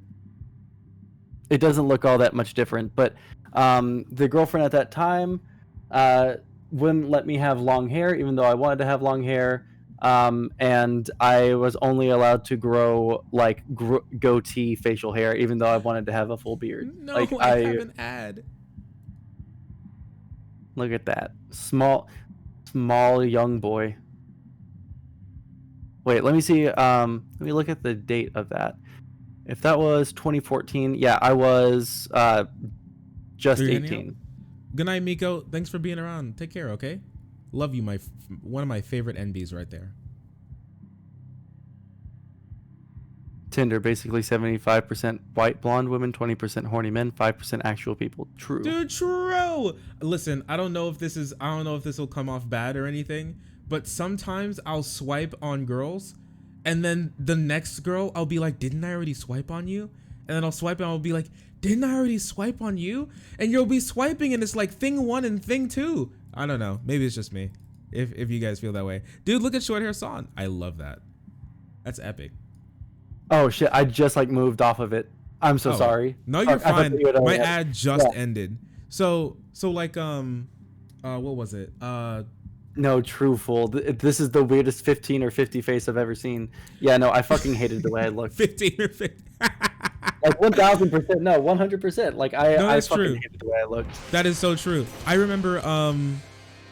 It doesn't look all that much different, but the girlfriend at that time wouldn't let me have long hair, even though I wanted to have long hair. And I was only allowed to grow like goatee facial hair, even though I wanted to have a full beard. No, like I have an ad. Look at that small young boy. Wait, let me see. Let me look at the date of that. If that was 2014, yeah, I was just Are you hanging 18. out? Good night, Miko. Thanks for being around. Take care, okay? Love you, one of my favorite NBs right there. Tinder, basically 75% white blonde women, 20% horny men, 5% actual people. True. Dude, true. Listen, I don't know if this will come off bad or anything, but sometimes I'll swipe on girls, and then the next girl, I'll be like, didn't I already swipe on you? And then I'll swipe and I'll be like, didn't I already swipe on you? And you'll be swiping and it's like thing 1 and thing 2. I don't know. Maybe it's just me. If you guys feel that way. Dude, look at short hair Son. I love that. That's epic. Oh shit, I just like moved off of it. I'm so sorry. No, you're I thought fine. you had My already- ad just Yeah. ended. So like what was it? No, true fool. This is the weirdest 15 or 50 face I've ever seen. Yeah, no, I fucking hated the way I looked. 15 or 50. Like 1000%, no, 100%. Like No, I that's fucking true. hated the way I looked. That is so true. I remember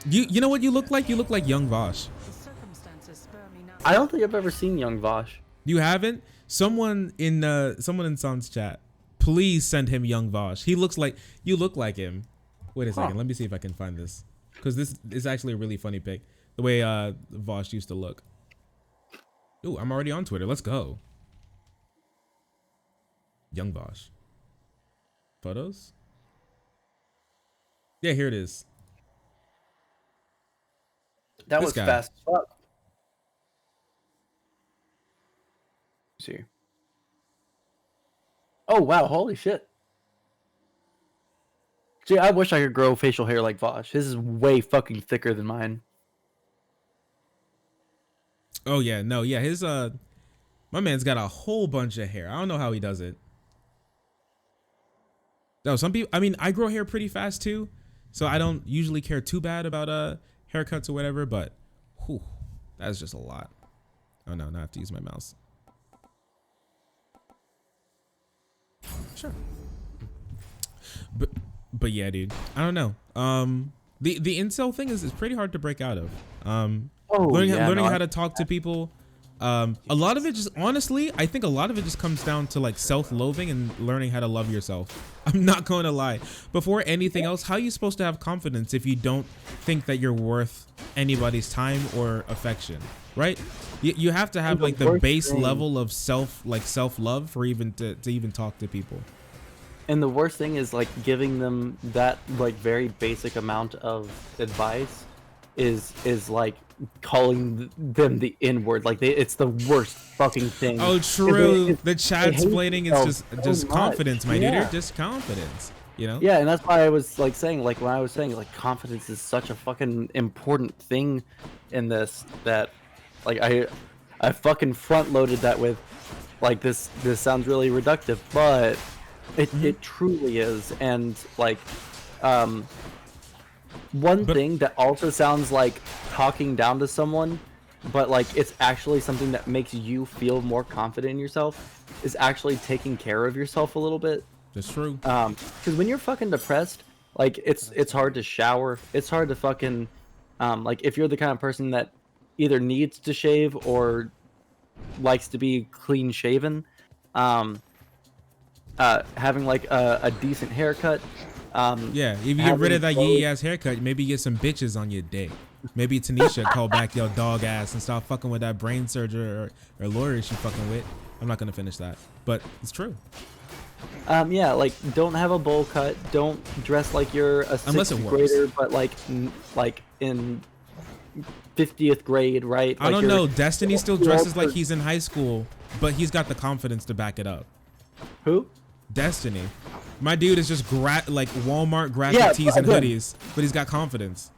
you know what you look like? You look like Young Vosh. I don't think I've ever seen Young Vosh. You haven't? Someone in Son's chat, please send him Young Vosh. You look like him. Wait a second, let me see if I can find this. Because this is actually a really funny pic. The way Vosh used to look. Ooh, I'm already on Twitter. Let's go. Young Vosh. Photos? Yeah, here it is. That This was guy. fast as fuck. See. Oh wow, holy shit. Gee, I wish I could grow facial hair like Vosh. His is way fucking thicker than mine. Oh yeah, no, yeah, his my man's got a whole bunch of hair. I don't know how he does it. No, some people, I mean, I grow hair pretty fast too, so I don't usually care too bad about haircuts or whatever, but whew, that's just a lot. Oh no, now I have to use my mouse. Sure. But yeah, dude, I don't know. The incel thing is pretty hard to break out of. Oh, Learning how to talk to people. A lot of it just, honestly, I think a lot of it just comes down to like self-loathing and learning how to love yourself. I'm not going to lie. Before anything else, how are you supposed to have confidence if you don't think that you're worth anybody's time or affection, right? You have to have like the base level of self-love for even to even talk to people. And the worst thing is like giving them that like very basic amount of advice is like calling them the N-word. Like it's the worst fucking thing. Oh, true. The chat hate explaining is just much. confidence, my Yeah. dude. Just confidence. You know? Yeah, and that's why I was like saying, like when I was saying like confidence is such a fucking important thing in this, that like I fucking front loaded that with like this sounds really reductive, but it truly is. And like one thing that also sounds like talking down to someone, but like it's actually something that makes you feel more confident in yourself, is actually taking care of yourself a little bit. That's true. Because when you're fucking depressed, like it's hard to shower. It's hard to fucking like if you're the kind of person that either needs to shave or likes to be clean shaven, having like a decent haircut. Yeah, if you get rid of that yee ass haircut, maybe you get some bitches on your dick. Maybe Tanisha call back your dog ass and stop fucking with that brain surgeon or lawyer she fucking with. I'm not gonna finish that, but it's true. Yeah, like don't have a bowl cut. Don't dress like you're a sixth grader, but like in 50th grade, right? I don't know. Destiny still dresses like he's in high school, but he's got the confidence to back it up. Who? Destiny. My dude is just like Walmart graphic tees and hoodies, but he's got confidence.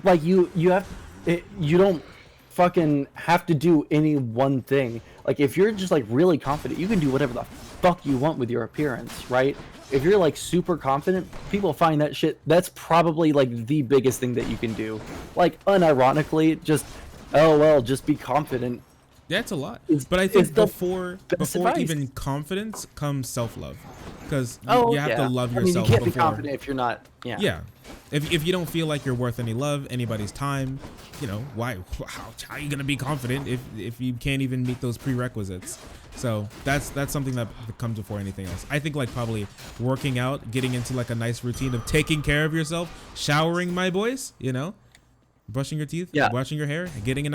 Like you don't fucking have to do any one thing. Like if you're just like really confident, you can do whatever the fuck you want with your appearance, right? If you're like super confident, people find that shit, that's probably like the biggest thing that you can do. Like unironically, just just be confident. That's a lot. But I think before even confidence comes self-love, because you have to love yourself. You can't be confident if you're not. Yeah. If you don't feel like you're worth any love, anybody's time, you know, how are you gonna be confident if you can't even meet those prerequisites? So that's something that comes before anything else. I think like probably working out, getting into like a nice routine of taking care of yourself, showering, my boys, you know, brushing your teeth, washing your hair, getting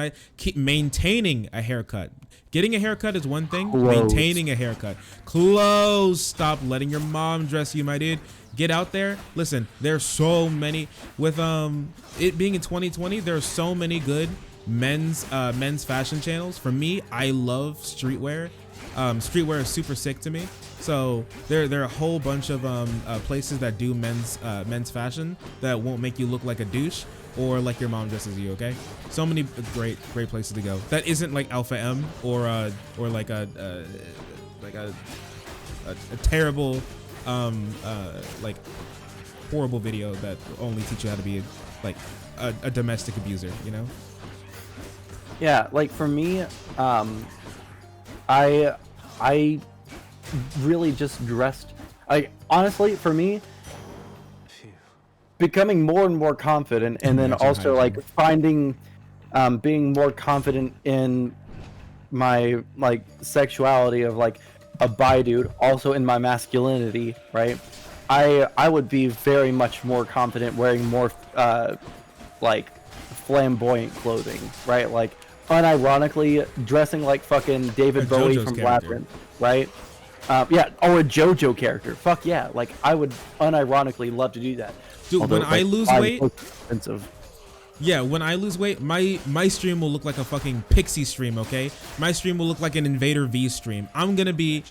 maintaining a haircut. Getting a haircut is one thing. Maintaining a haircut. Clothes. Stop letting your mom dress you, my dude. Get out there. Listen, there's so many with it being in 2020. There are so many good men's fashion channels. For me, I love streetwear. Streetwear is super sick to me. So there are a whole bunch of places that do men's fashion that won't make you look like a douche or like your mom dresses you. Okay, so many great places to go. That isn't like Alpha M or like a terrible like horrible video that only teach you how to be like a domestic abuser, you know? Yeah, like for me, I really just dressed. Honestly, for me, becoming more and more confident, and then also like finding, being more confident in my like sexuality of like a bi dude, also in my masculinity, right? I would be very much more confident wearing more like flamboyant clothing, right? Like unironically dressing like fucking David Bowie from Labyrinth, right? Yeah, or a JoJo character. Fuck yeah! Like I would unironically love to do that. Dude, although, when I lose weight, expensive. Yeah, when I lose weight, my stream will look like a fucking Pixie stream, okay? My stream will look like an Invader V stream. I'm gonna be,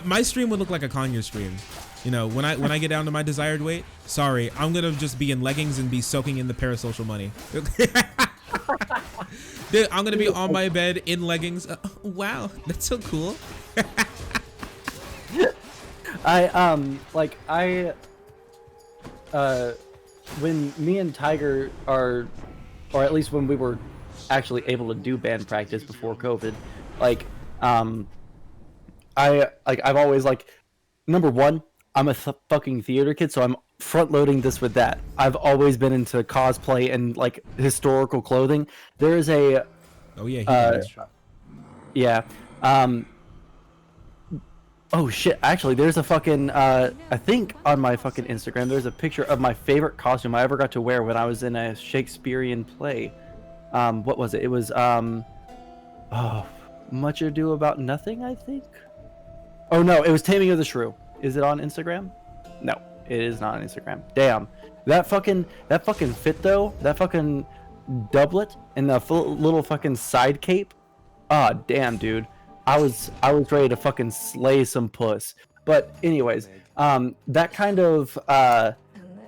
my stream would look like a Kanye stream. You know, when I get down to my desired weight, sorry, I'm gonna just be in leggings and be soaking in the parasocial money. Dude, I'm gonna be on my bed in leggings. Wow, that's so cool. When me and Tiger are, or at least when we were actually able to do band practice before COVID, I've always like, number one, I'm a fucking theater kid, so I'm front loading this with that. I've always been into cosplay and like historical clothing. There is a Oh yeah, he does. yeah. Oh shit, actually there's a fucking I think on my fucking Instagram there's a picture of my favorite costume I ever got to wear when I was in a Shakespearean play. What was it? It was Much Ado About Nothing, I think. Oh no, it was Taming of the Shrew. Is it on Instagram? No, it is not on Instagram. Damn. That fucking fit though, that fucking doublet and the little fucking side cape. Ah, damn, dude. I was ready to fucking slay some puss. But anyways, that kind of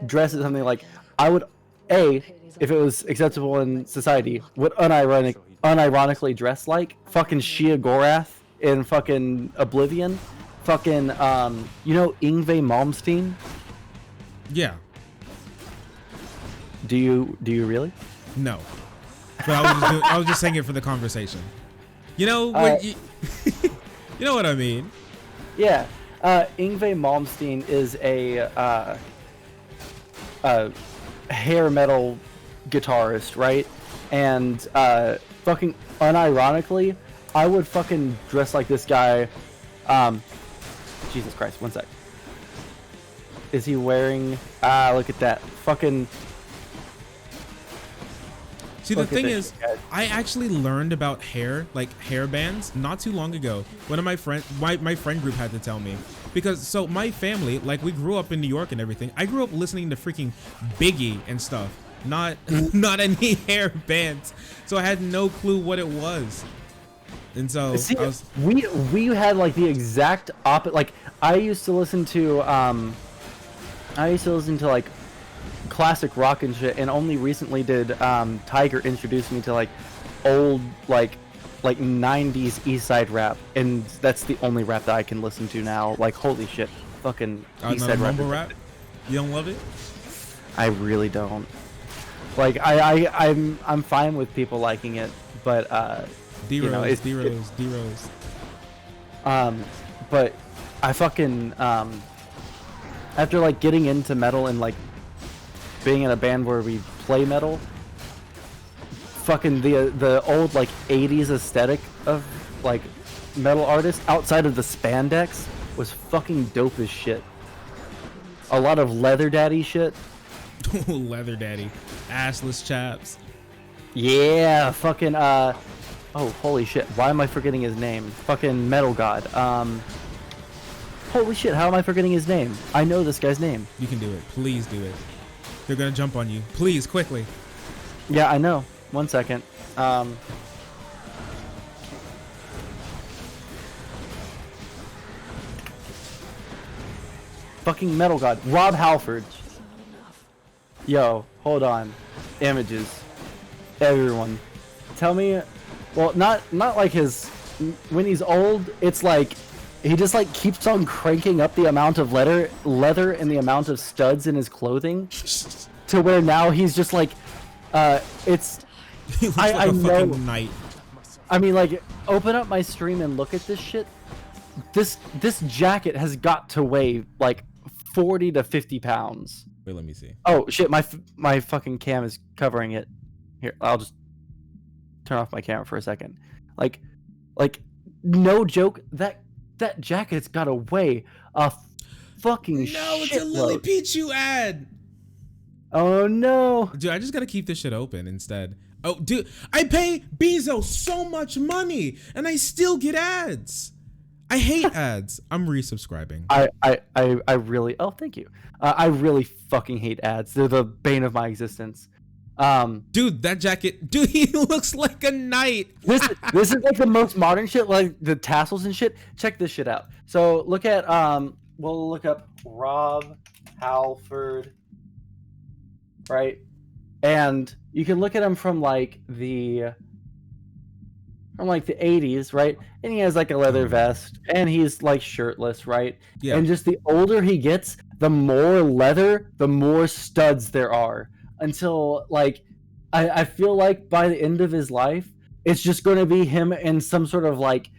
dress is something like I would if it was acceptable in society, would unironically dress like fucking Shia Gorath in fucking Oblivion. Fucking Yngwie Malmsteen? Yeah. Do you really? No. But I was just saying it for the conversation. You know you know what I mean? Yeah. Yngwie Malmsteen is a hair metal guitarist, right? And fucking unironically, I would fucking dress like this guy. Jesus Christ, one sec. Is he wearing look at that. Fucking See, the thing is, I actually learned about hair bands, not too long ago. One of my friend group had to tell me. Because, so my family, like, we grew up in New York and everything. I grew up listening to freaking Biggie and stuff. Not any hair bands. So I had no clue what it was. And so, see, we had, like, the exact opposite. Like, I used to listen to, like, classic rock and shit, and only recently did Tiger introduce me to like old like 90s East Side rap, and that's the only rap that I can listen to now. Like, holy shit, fucking East Side rap. You don't love it? I really don't. Like, I'm fine with people liking it, but D-Rose. But I fucking after like getting into metal and like being in a band where we play metal, fucking the old like 80s aesthetic of like metal artists outside of the spandex was fucking dope as shit. A lot of leather daddy shit. Leather daddy, assless chaps. Yeah, fucking oh holy shit, why am I forgetting his name? Fucking Metal God. Holy shit, how am I forgetting his name? I know this guy's name. You can do it. Please do it. They're gonna jump on you. Please, quickly. Yeah, I know. 1 second. Fucking Metal God. Rob Halford. Yo, hold on. Images. Everyone. Tell me. Well, not like his. When he's old, it's like he just like keeps on cranking up the amount of leather and the amount of studs in his clothing to where now he's just like it's he looks like a know, fucking knight. I mean, like, open up my stream and look at this shit. This jacket has got to weigh like 40 to 50 pounds. Wait, let me see. Oh shit, my fucking cam is covering it. Here, I'll just turn off my camera for a second. Like no joke, that jacket's gotta weigh a fucking No, it's a Lily Pichu ad. Oh no. Dude, I just gotta keep this shit open instead. Oh, dude, I pay Bezos so much money and I still get ads. I hate ads. I'm resubscribing. I really, oh, thank you. I really fucking hate ads. They're the bane of my existence. Dude, that jacket, dude, he looks like a knight. This is like the most modern shit, like the tassels and shit. Check this shit out. So look at we'll look up Rob Halford, right? And you can look at him from like the 80s, right? And he has like a leather vest and he's like shirtless, right? Yeah. And just the older he gets, the more leather, the more studs there are. Until like I feel like by the end of his life, it's just going to be him in some sort of like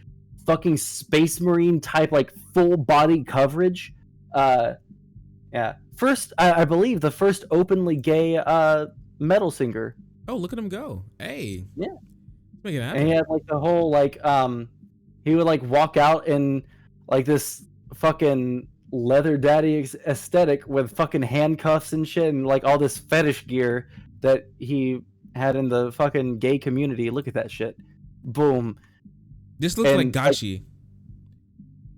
fucking Space Marine type like full body coverage. Yeah, I believe the first openly gay metal singer. Oh, look at him go! Hey, Yeah. make it And happen. he had like the whole like he would like walk out in like this fucking leather daddy aesthetic with fucking handcuffs and shit and like all this fetish gear that he had in the fucking gay community. Look at that shit. Boom. This looks like Gachi.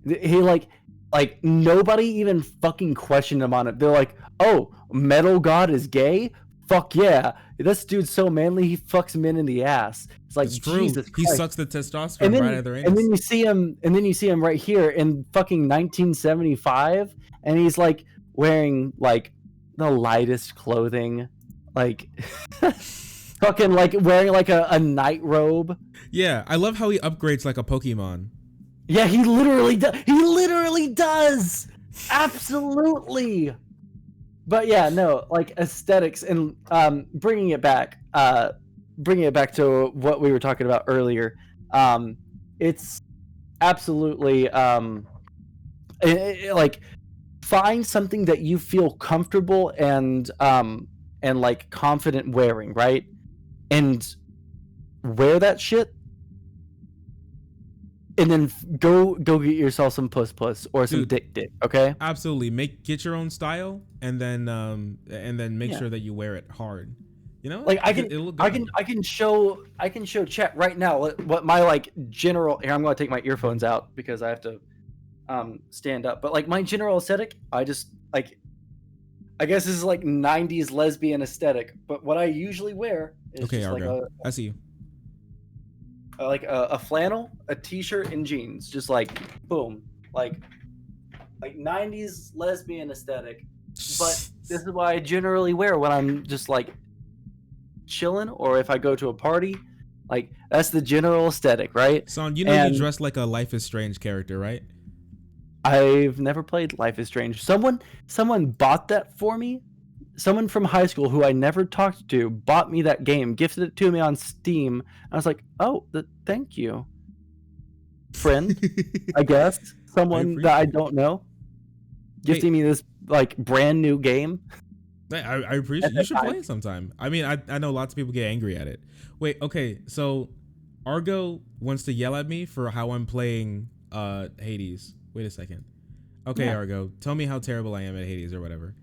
He like nobody even fucking questioned him on it. They're like, "Oh, Metal God is gay? Fuck yeah! This dude's so manly. He fucks men in the ass." It's like, It's true. Jesus He Christ. sucks the testosterone right out of their anus. And then you see him right here in fucking 1975, and he's like wearing like the lightest clothing, like fucking like wearing like a night robe. Yeah, I love how he upgrades like a Pokemon. Yeah, he literally does. He literally does. Absolutely. But yeah, no, like aesthetics and bringing it back to what we were talking about earlier. It's absolutely like find something that you feel comfortable and like confident wearing, right? And wear that shit. And then go get yourself some puss or some dick, okay? Absolutely. Get your own style and then make sure that you wear it hard. You know? Like I can show chat right now what my like general here. I'm gonna take my earphones out because I have to stand up. But like my general aesthetic, I just like I guess this is like 90s lesbian aesthetic. But what I usually wear is okay, just Argo. like I see you. like a flannel, a t-shirt, and jeans. Just like boom, like 90s lesbian aesthetic. But this is what I generally wear when I'm just like chilling or if I go to a party. Like that's the general aesthetic, right? Son, you know you dress like a Life is Strange character, right? I've never played Life is Strange. Someone bought that for me. Someone from high school who I never talked to bought me that game, gifted it to me on Steam. I was like, "Oh, thank you, friend." I guess someone that I don't know gifting me this like brand new game. I appreciate. You should play it sometime. I mean, I know lots of people get angry at it. Wait, okay, so Argo wants to yell at me for how I'm playing Hades. Wait a second. Okay, yeah. Argo, tell me how terrible I am at Hades or whatever.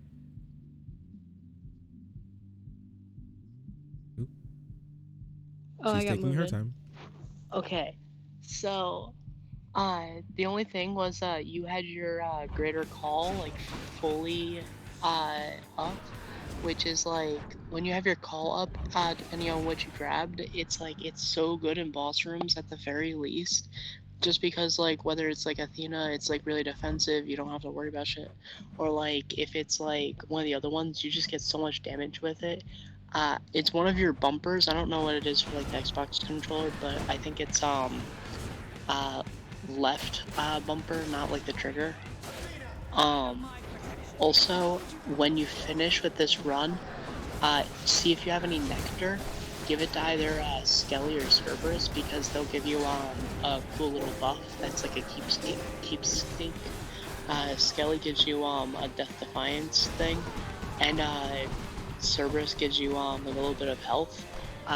Oh, she's taking her time. Okay, so the only thing was you had your greater call like fully up, which is like when you have your call up, depending on what you grabbed, it's like it's so good in boss rooms at the very least. Just because like whether it's like Athena, it's like really defensive, you don't have to worry about shit, or like if it's like one of the other ones, you just get so much damage with it. It's one of your bumpers. I don't know what it is for like the Xbox controller, but I think it's left bumper, not like the trigger. Also, when you finish with this run, see if you have any nectar. Give it to either Skelly or Cerberus because they'll give you a cool little buff that's like a keepsake. Skelly gives you a Death Defiance thing, and Cerberus gives you a little bit of health.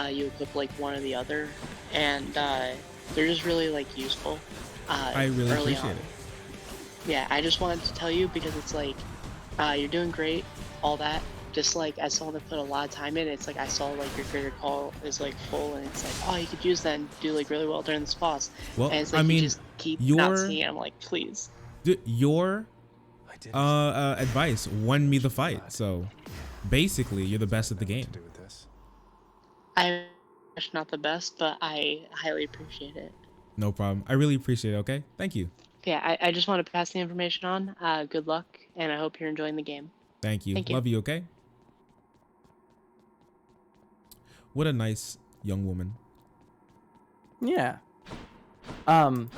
You equip like one or the other, and they're just really like useful. I really appreciate it. Yeah, I just wanted to tell you because it's like you're doing great, all that. Just like as someone that put a lot of time in, it's like I saw like your greater call is like full, and it's like, oh, you could use that and do like really well during this boss. Well, and it's like I mean, you just keep not seeing it. I'm like, please. Your advice won me the fight, so basically you're the best at the game. I'm not the best, but I highly appreciate it. No problem. I really appreciate it. Okay, thank you. Yeah, I just want to pass the information on. Good luck, and I hope you're enjoying the game. Thank you. Thank you. Love you. Okay. What a nice young woman. Yeah. But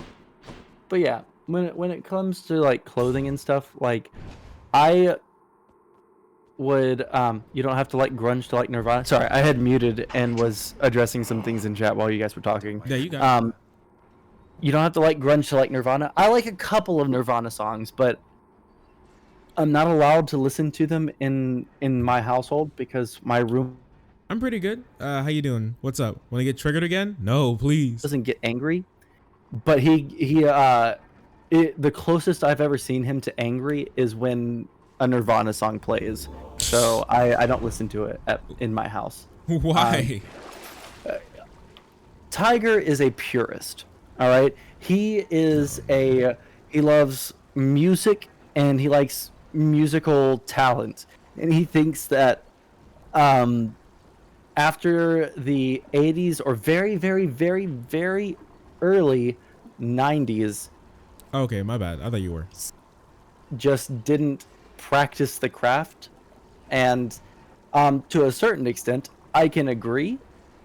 yeah, when it comes to like clothing and stuff, like I would you don't have to like grunge to like Nirvana. Sorry, I had muted and was addressing some things in chat while you guys were talking. Yeah, you got it. You don't have to like grunge to like Nirvana. I like a couple of Nirvana songs, but I'm not allowed to listen to them in my household because my room I'm pretty good. How you doing? What's up? Want to get triggered again? No, please. doesn't get angry. But the closest I've ever seen him to angry is when a Nirvana song plays. So I don't listen to it in my house. Why? Tiger is a purist. All right, he loves music and he likes musical talent, and he thinks that after the 80s or very, very, very, very early 90s, Okay, my bad. I thought you were. just didn't practice the craft. And to a certain extent, I can agree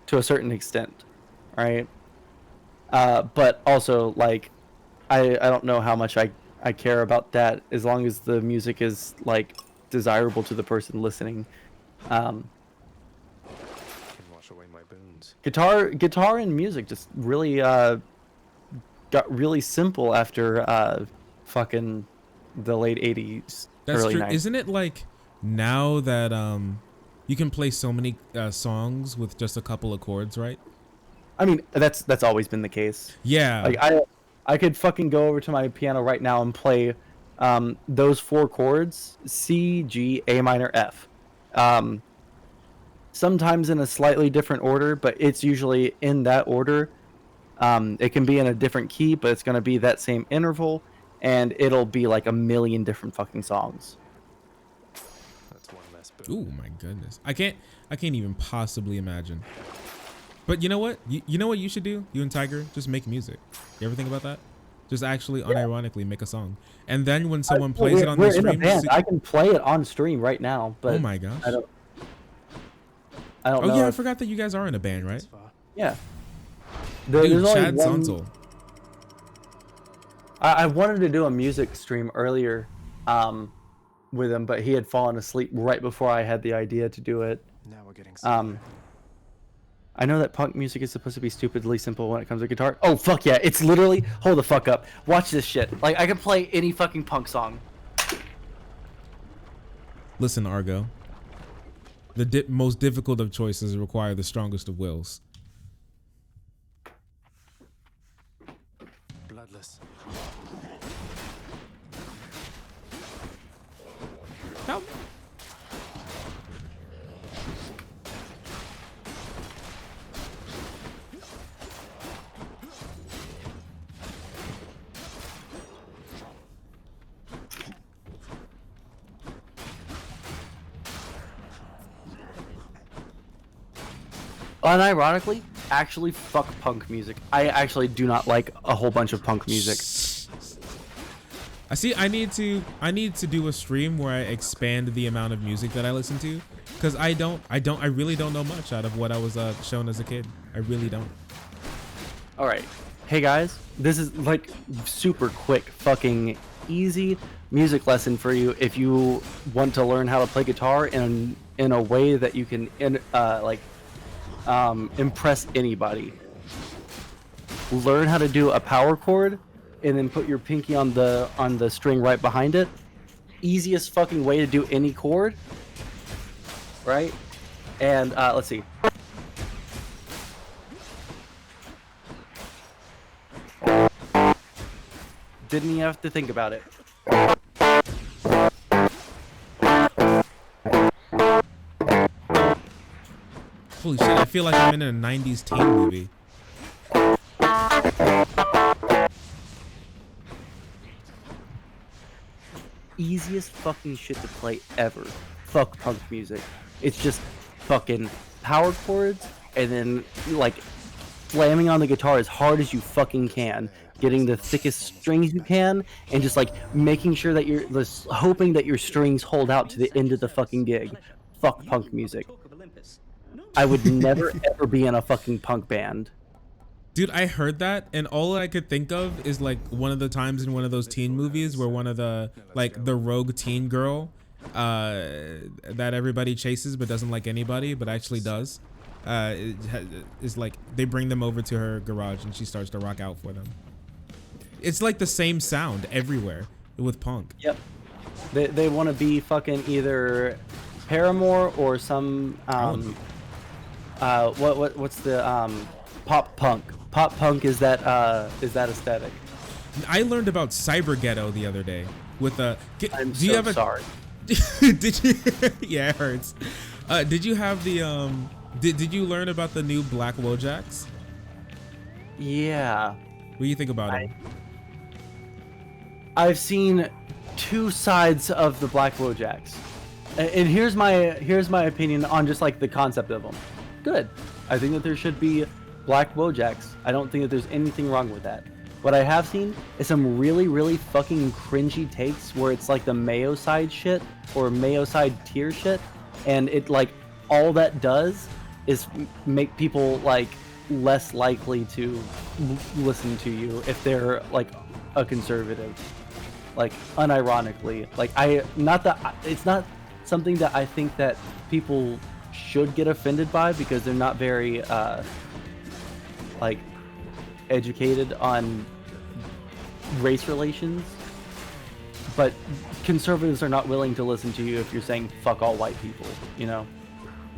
to a certain extent, right? But also, like, I don't know how much I care about that as long as the music is, like, desirable to the person listening. Can wash away my boons. Guitar and music just really got really simple after fucking the late 80s, That's early true. 90s. Isn't it like now that you can play so many songs with just a couple of chords, right? I mean, that's always been the case. Yeah. Like I could fucking go over to my piano right now and play those 4 chords: C, G, A minor, F. Sometimes in a slightly different order, but it's usually in that order. It can be in a different key, but it's gonna be that same interval, and it'll be like a million different fucking songs. That's one less boon. Ooh, my goodness. I can't even possibly imagine. But you know what? You know what you should do? You and Tiger, just make music. You ever think about that? Just actually unironically make a song. And then when someone plays it on the We're in a stream, band. I can play it on stream right now, but oh my gosh. I don't Oh know. yeah, I forgot that you guys are in a band, right? Yeah. Dude, There's only Chad one- Sondsol. I wanted to do a music stream earlier with him, but he had fallen asleep right before I had the idea to do it. Now we're getting somewhere. I know that punk music is supposed to be stupidly simple when it comes to guitar. Oh, fuck yeah. It's literally... Hold the fuck up. Watch this shit. Like, I can play any fucking punk song. Listen, Argo. The most difficult of choices require the strongest of wills. Bloodless. Help. Unironically, actually, fuck punk music. I actually do not like a whole bunch of punk music. I see. I need to do a stream where I expand the amount of music that I listen to, because I really don't know much out of what I was shown as a kid. I really don't. All right. Hey guys, this is like super quick, fucking easy music lesson for you if you want to learn how to play guitar in a way that you can impress anybody. Learn how to do a power chord and then put your pinky on the string right behind it. Easiest fucking way to do any chord, right? And let's see. Didn't even have to think about it. Holy shit! I feel like I'm in a '90s teen movie. Easiest fucking shit to play ever. Fuck punk music. It's just fucking power chords and then like slamming on the guitar as hard as you fucking can, getting the thickest strings you can, and just like making sure that you're just hoping that your strings hold out to the end of the fucking gig. Fuck punk music. I would never ever be in a fucking punk band. Dude, I heard that, and all I could think of is like one of the times in one of those teen movies where one of the the rogue teen girl that everybody chases but doesn't like anybody, but actually does, is like they bring them over to her garage and she starts to rock out for them. It's like the same sound everywhere with punk. Yep. They want to be fucking either Paramore or some what's the pop punk. Pop punk is that aesthetic. I learned about cyber ghetto the other day with I'm do you so have a sorry. did you yeah, it hurts. Did you have the did you learn about the new Black Wojaks? Yeah. What do you think about them? I've seen two sides of the Black Wojaks, and here's my opinion on just like the concept of them. Good. I think that there should be Black Wojaks. I don't think that there's anything wrong with that. What I have seen is some really fucking cringy takes where it's like the Mayo side shit or Mayo side tier shit, and it like all that does is make people like less likely to listen to you if they're like a conservative. Like unironically, like it's not something that I think that people should get offended by because they're not very like educated on race relations, but conservatives are not willing to listen to you if you're saying fuck all white people, you know.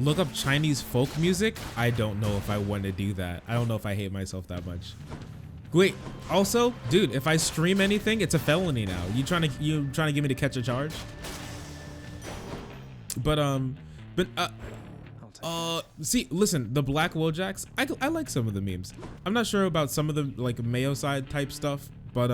Look up Chinese folk music. I don't know if I want to do that. I don't know if I hate myself that much. Wait, also, dude, if I stream anything, it's a felony now. You trying to get me to catch a charge? See, listen, the Black Wojaks, I like some of the memes. I'm not sure about some of the like Mayo side type stuff, but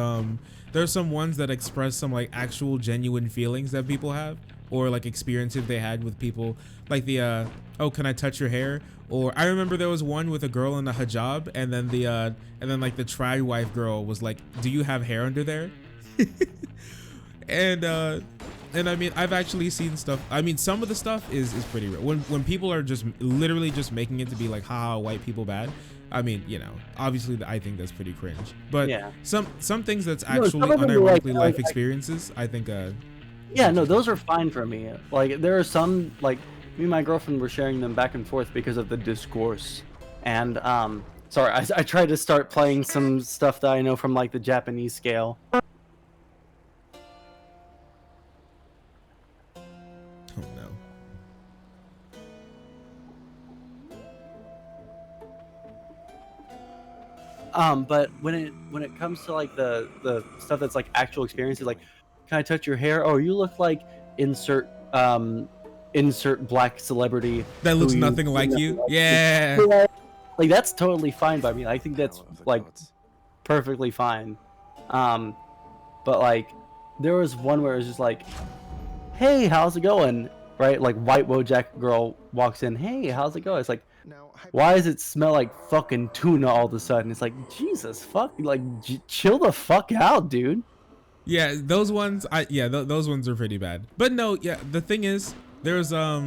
there's some ones that express some like actual genuine feelings that people have, or like experiences they had with people, like the oh, can I touch your hair? Or I remember there was one with a girl in a hijab, and then like the tri wife girl was like, do you have hair under there? and I mean, I've actually seen stuff. I mean, some of the stuff is pretty real. When people are just literally just making it to be like, haha, white people bad. I mean, you know, obviously I think that's pretty cringe. But yeah, some things that's actually unironically life experiences, I think. Yeah, no, those are fine for me. Like there are some, like me and my girlfriend were sharing them back and forth because of the discourse. And sorry, I tried to start playing some stuff that I know from like the Japanese scale. But when it comes to like the stuff that's like actual experiences, like, can I touch your hair? Oh, you look like insert black celebrity that looks nothing like you. Yeah, like that's totally fine by me. I think that's like perfectly fine. But like there was one where it was just like, hey, how's it going? Right, like white Wojak girl walks in, hey, how's it going? It's like, why does it smell like fucking tuna all of a sudden? It's like, Jesus fuck, like chill the fuck out, dude. Yeah, those ones, those ones are pretty bad. But no, yeah, the thing is, there was a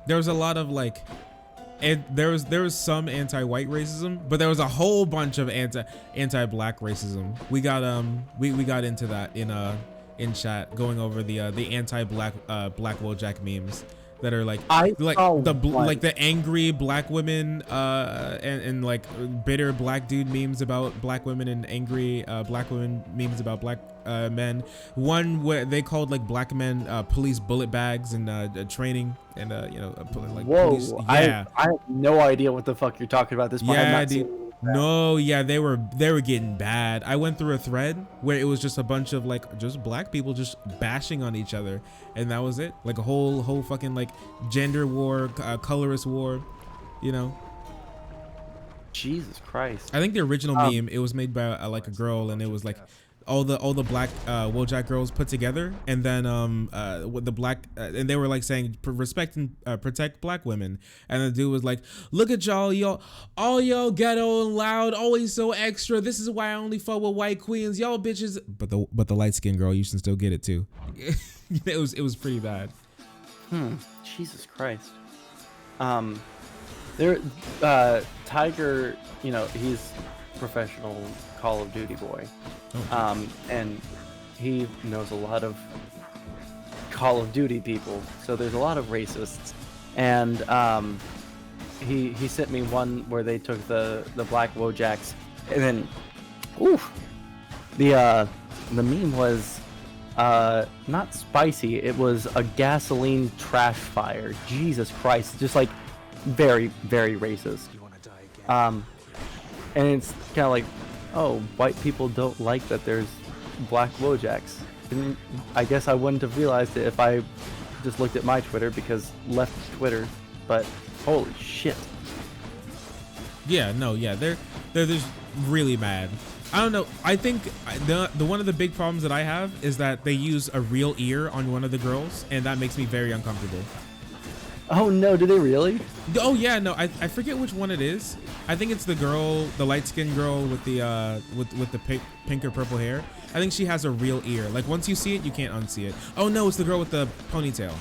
lot of like, and there was some anti-white racism, but there was a whole bunch of anti-black racism. We got we got into that in chat, going over the anti-black Black Wojak memes that are like the angry black women and like bitter black dude memes about black women, and angry black women memes about black men. One where they called like black men police bullet bags and training, and you know, like whoa, police, yeah. I have no idea what the fuck you're talking about this point. Yeah, dude. No, yeah, they were getting bad. I went through a thread where it was just a bunch of like just black people just bashing on each other, and that was it. Like a whole fucking like gender war, colorist war, you know. Jesus Christ. I think the original meme, it was made by like a girl, and it was like all the black Wojak girls put together, and then with the black and they were like saying respect and protect black women, and the dude was like, look at y'all all y'all ghetto and loud, always so extra, this is why I only fuck with white queens, y'all bitches, but the light-skinned girl, you should still get it too. it was pretty bad. Jesus Christ. Tiger, you know, he's professional Call of Duty boy. And he knows a lot of Call of Duty people, so there's a lot of racists. And he sent me one where they took the Black Wojaks, and then the meme was not spicy. It was a gasoline trash fire. Jesus Christ, just like very, very racist. And it's kind of like, oh, white people don't like that there's black Wojaks. And I guess I wouldn't have realized it if I just looked at my Twitter, because left Twitter. But holy shit. Yeah, no, yeah, they're just really mad. I don't know. I think the one of the big problems that I have is that they use a real ear on one of the girls, and that makes me very uncomfortable. Oh no, do they really? Oh yeah, no, I forget which one it is. I think it's the girl, the light-skinned girl with the with the pink or purple hair. I think she has a real ear. Like once you see it, you can't unsee it. Oh no, it's the girl with the ponytail.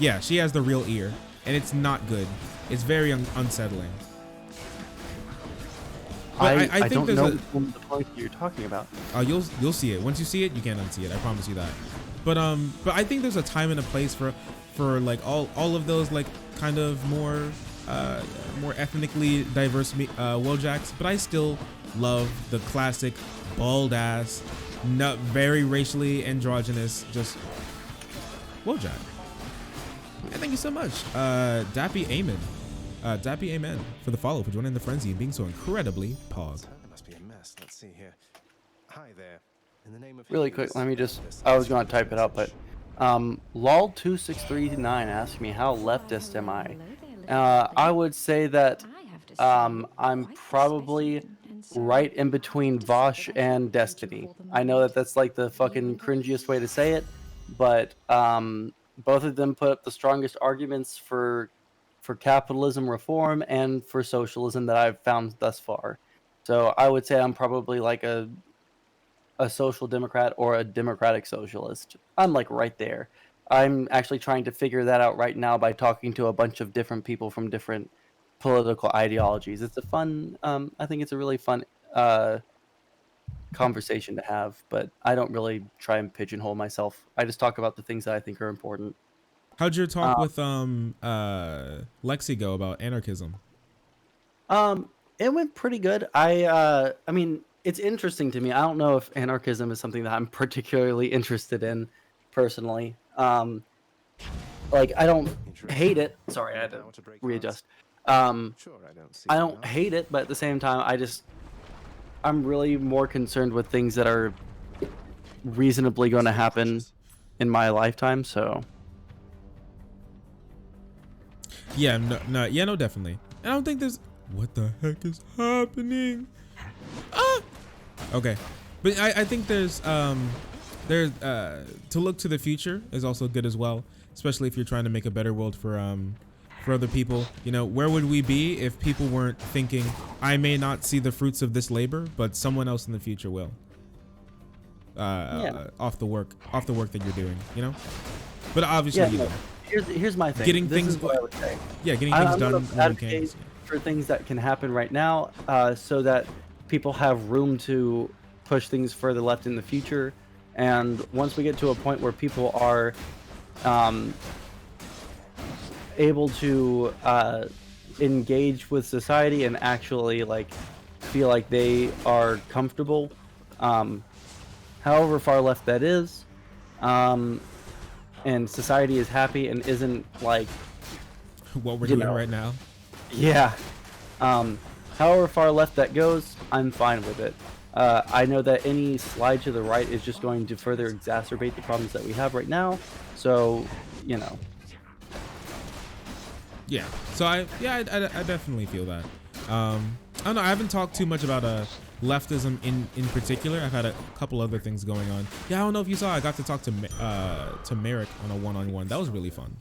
Yeah, she has the real ear, and it's not good. It's very unsettling. I think don't there's know a, the point you're talking about. you'll see it. Once you see it, you can't unsee it. I promise you that. But I think there's a time and a place for like all of those like kind of more ethnically diverse Wojaks. But I still love the classic bald ass, not very racially androgynous, just Wojak. And thank you so much, Dappy Amen. Dappy Amen for the follow, for joining the frenzy and being so incredibly pog. There must be a mess. Let's see here. Hi there. In the name of Really quick, let me just, I was going to type it up, but lol2639 asked me how leftist am I. I would say that I'm probably right in between Vosh and Destiny. I know that that's like the fucking cringiest way to say it, but both of them put up the strongest arguments for capitalism reform and for socialism that I've found thus far. So I would say I'm probably like a social democrat or a democratic socialist. I'm like right there. I'm actually trying to figure that out right now by talking to a bunch of different people from different political ideologies. It's a fun, I think it's a really fun conversation to have, but I don't really try and pigeonhole myself. I just talk about the things that I think are important. How'd your talk with Lexi go about anarchism? It went pretty good. I mean, it's interesting to me. I don't know if anarchism is something that I'm particularly interested in personally. Like I don't hate it. Sorry, I had to readjust. I don't hate it, but at the same time, I'm really more concerned with things that are reasonably going to happen in my lifetime. So. Yeah, no, definitely. And I don't think there's, what the heck is happening? Ah! Okay, but I think there's to look to the future is also good as well, especially if you're trying to make a better world for other people. You know, where would we be if people weren't thinking, I may not see the fruits of this labor, but someone else in the future will. Off the work that you're doing, you know. But obviously, yeah, you know. Here's my thing. Getting this things, is what I would say. Yeah, getting things done when we can. For things that can happen right now, so that people have room to push things further left in the future. And once we get to a point where people are able to engage with society and actually like feel like they are comfortable, however far left that is, and society is happy and isn't like what we're doing right now. Yeah. However far left that goes, I'm fine with it. I know that any slide to the right is just going to further exacerbate the problems that we have right now. So, you know. Yeah. So I definitely feel that. I don't know. I haven't talked too much about leftism in particular. I've had a couple other things going on. Yeah, I don't know if you saw. I got to talk to Merrick on a one-on-one. That was really fun.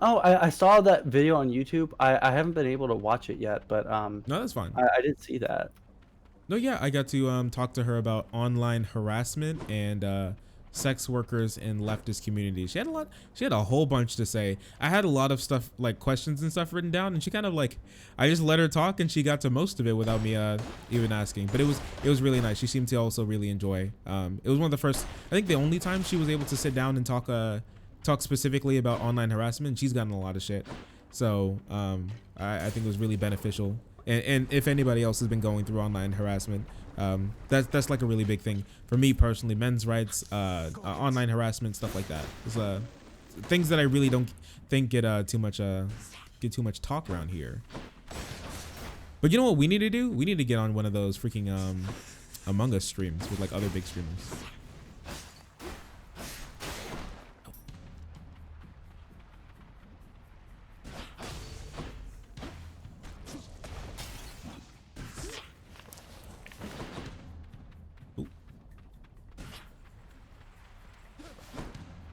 Oh, I saw that video on YouTube. I haven't been able to watch it yet, but no, that's fine. I did see that. No, yeah, I got to talk to her about online harassment and sex workers in leftist communities. She had a whole bunch to say. I had a lot of stuff, like questions and stuff written down, and she kind of like, I just let her talk and she got to most of it without me even asking. But it was really nice. She seemed to also really enjoy. It was one of the first, I think the only time she was able to sit down and talk specifically about online harassment. She's gotten a lot of shit. So I think it was really beneficial and if anybody else has been going through online harassment, that's like a really big thing for me personally. Men's rights, online harassment, stuff like that. It's things that I really don't think get too much talk around here. But you know what we need to do? We need to get on one of those freaking Among Us streams with like other big streamers.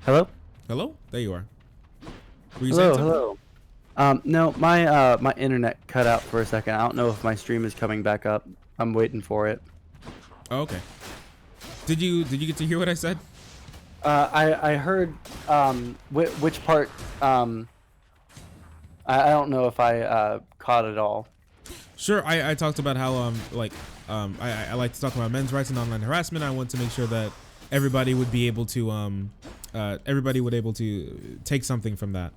Hello? Hello? There you are. Were you saying Hello, something? hello. No, my internet cut out for a second. I don't know if my stream is coming back up. I'm waiting for it. Oh, okay. Did you get to hear what I said? I heard which part. I don't know if I caught it all. Sure. I talked about how I like to talk about men's rights and online harassment. I want to make sure that everybody would be able to take something from that.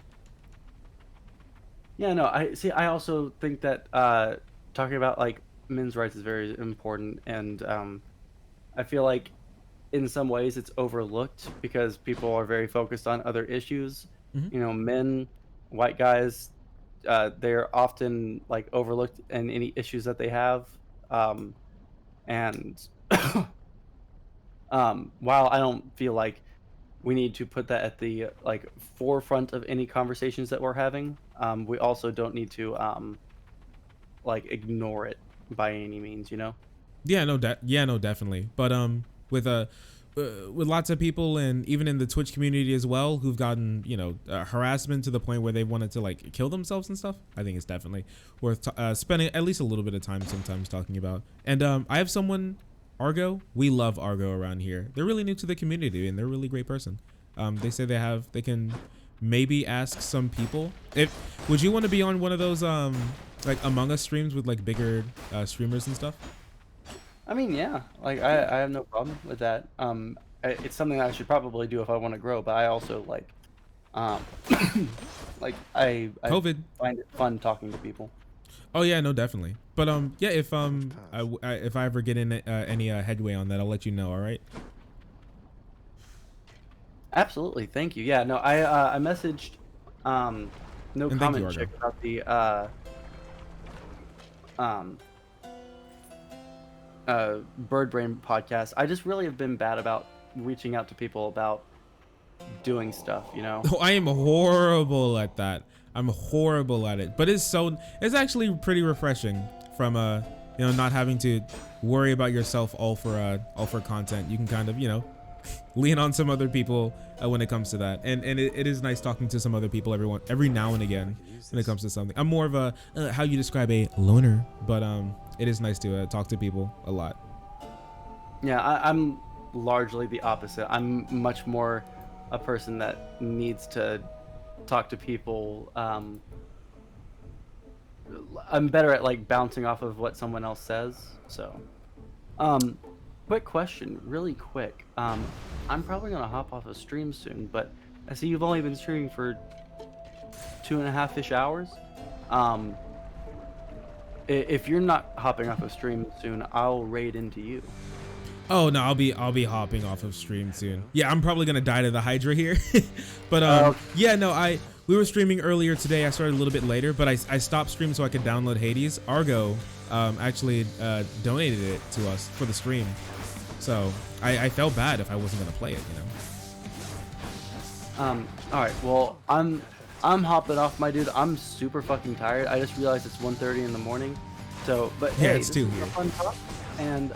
Yeah, no, I also think that talking about like men's rights is very important, and I feel like in some ways it's overlooked because people are very focused on other issues. Mhm. You know, men, white guys, they're often like overlooked in any issues that they have, and while I don't feel like we need to put that at the like forefront of any conversations that we're having, we also don't need to like ignore it by any means, you know? Yeah, no, definitely. But with lots of people and even in the Twitch community as well, who've gotten harassment to the point where they wanted to like kill themselves and stuff, I think it's definitely worth spending at least a little bit of time sometimes talking about. And I have someone, Argo. We love Argo around here. They're really new to the community and they're a really great person. They say they can maybe ask some people. Would you want to be on one of those like Among Us streams with like bigger streamers and stuff? I mean, yeah, like I have no problem with that. It's something that I should probably do if I want to grow, but I also like like I COVID. find it fun talking to people. Oh yeah, no, definitely. But yeah, if I ever get in any headway on that, I'll let you know. All right. Absolutely, thank you. Yeah, no, I messaged no And thank comment you, chick Argo. about the Bird Brain podcast. I just really have been bad about reaching out to people about doing stuff, you know. Oh, I am horrible at that. I'm horrible at it, but it's actually pretty refreshing from not having to worry about yourself all for content. You can kind of lean on some other people when it comes to that, and it is nice talking to some other people every now and again when it comes to something. I'm more of a how you describe a loner, but it is nice to talk to people a lot. Yeah, I'm largely the opposite. I'm much more a person that needs to talk to people. I'm better at like bouncing off of what someone else says. So, quick question, really quick. I'm probably gonna hop off a stream soon, but I see you've only been streaming for 2.5-ish hours. If you're not hopping off a stream soon, I'll raid into you. Oh no, I'll be hopping off of stream soon. Yeah, I'm probably gonna die to the Hydra here, but Okay. yeah, no, we were streaming earlier today. I started a little bit later, but I stopped streaming so I could download Hades. Argo actually donated it to us for the stream, so I felt bad if I wasn't gonna play it, All right. Well, I'm hopping off, my dude. I'm super fucking tired. I just realized it's 1:30 in the morning. So, but Yeah, hey, it's this 2 is here. a fun talk. And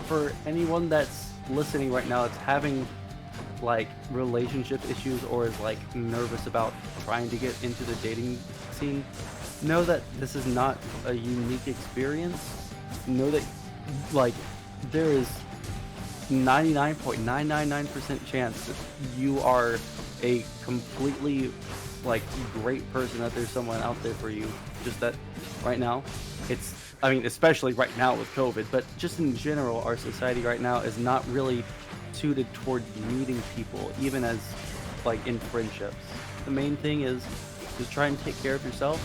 for anyone that's listening right now, that's having like relationship issues or is like nervous about trying to get into the dating scene, know that this is not a unique experience. Know that like there is 99.999% chance that you are a completely like great person, that there's someone out there for you. Just that right now I mean especially right now with COVID, but just in general our society right now is not really suited toward meeting people, even as like in friendships. The main thing is just try and take care of yourself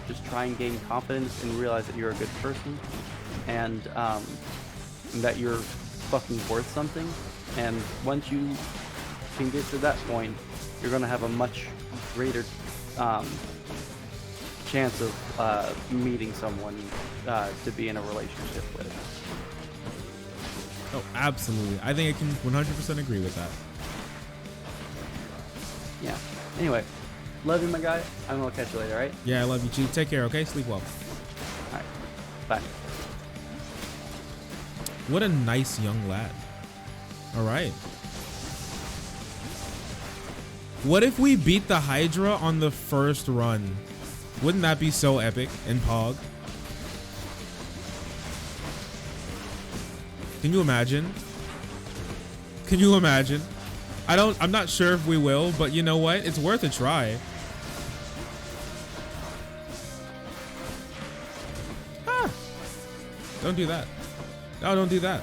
just try and gain confidence and realize that you're a good person, and that you're fucking worth something. And once you can get to that point, you're gonna have a much greater chance of meeting someone to be in a relationship with. Oh, absolutely. I think I can 100% agree with that. Yeah. Anyway, love you, my guy. I'm gonna catch you later, all right? Yeah, I love you, Chief. Take care, okay? Sleep well. All right. Bye. What a nice young lad. All right. What if we beat the Hydra on the first run? Wouldn't that be so epic in Pog? Can you imagine? Can you imagine? I'm not sure if we will, but you know what? It's worth a try. Ah! Don't do that. No, don't do that.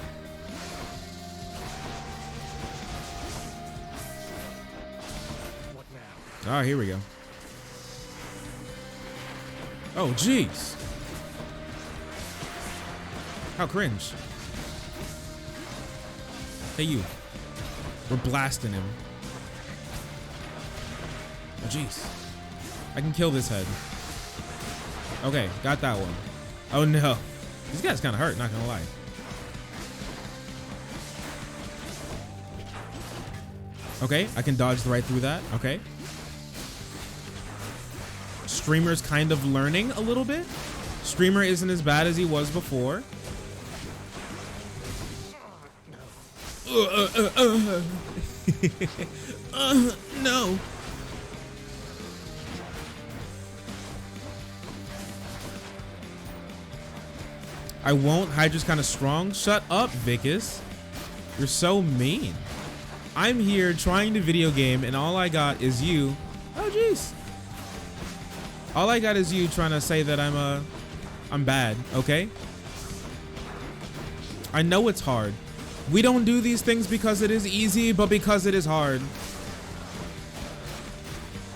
What now? Ah, here we go. Oh, jeez. How cringe. Hey, you. We're blasting him. Oh, jeez. I can kill this head. Okay, got that one. Oh, no. This guy's kind of hurt, not gonna lie. Okay, I can dodge right through that. Okay. Streamer's kind of learning a little bit. Streamer isn't as bad as he was before. No. I won't. Hydra's kind of strong. Shut up, Vicus. You're so mean. I'm here trying to video game and all I got is you. Oh, jeez. All I got is you trying to say that I'm bad, okay? I know it's hard. We don't do these things because it is easy, but because it is hard.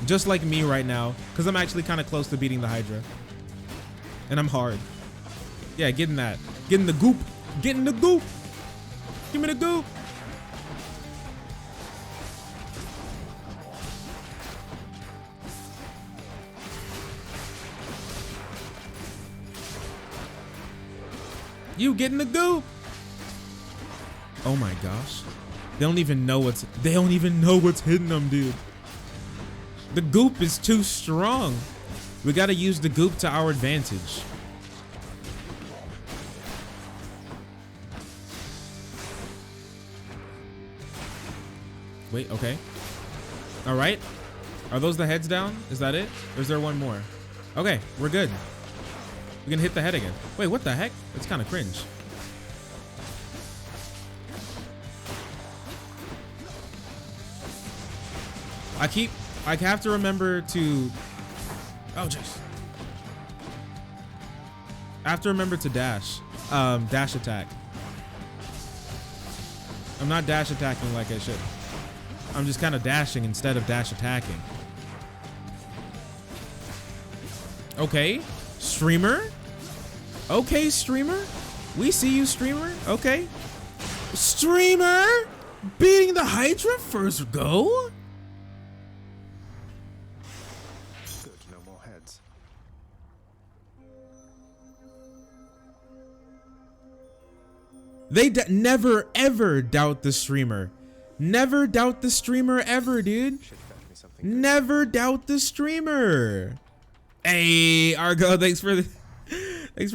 Just like me right now, because I'm actually kind of close to beating the Hydra. And I'm hard. Yeah, get in that. Get in the goop. Get in the goop. Give me the goop. You get in the goop. Oh my gosh. They don't even know what's hitting them, dude. The goop is too strong. We gotta use the goop to our advantage. Wait, okay. All right. Are those the heads down? Is that it? Or is there one more? Okay, we're good. We can hit the head again. Wait, what the heck? That's kind of cringe. I have to remember to, oh jeez. I have to remember to dash, dash attack. I'm not dash attacking like I should. I'm just kind of dashing instead of dash attacking. Okay, streamer. Okay, streamer. We see you, streamer. Okay. Streamer beating the Hydra first go? Good, no more heads. They never ever doubt the streamer. Never doubt the streamer ever, dude. Should fetch me something good. Never doubt the streamer. Hey, Argo, thanks for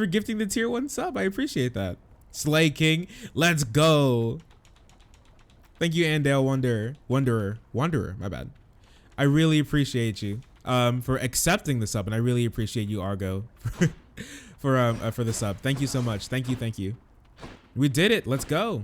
gifting the tier 1 sub. I appreciate that. Slay King, let's go. Thank you, Andale Wanderer, my bad. I really appreciate you for accepting the sub, and I really appreciate you, Argo, for the sub. Thank you so much. Thank you. We did it. Let's go.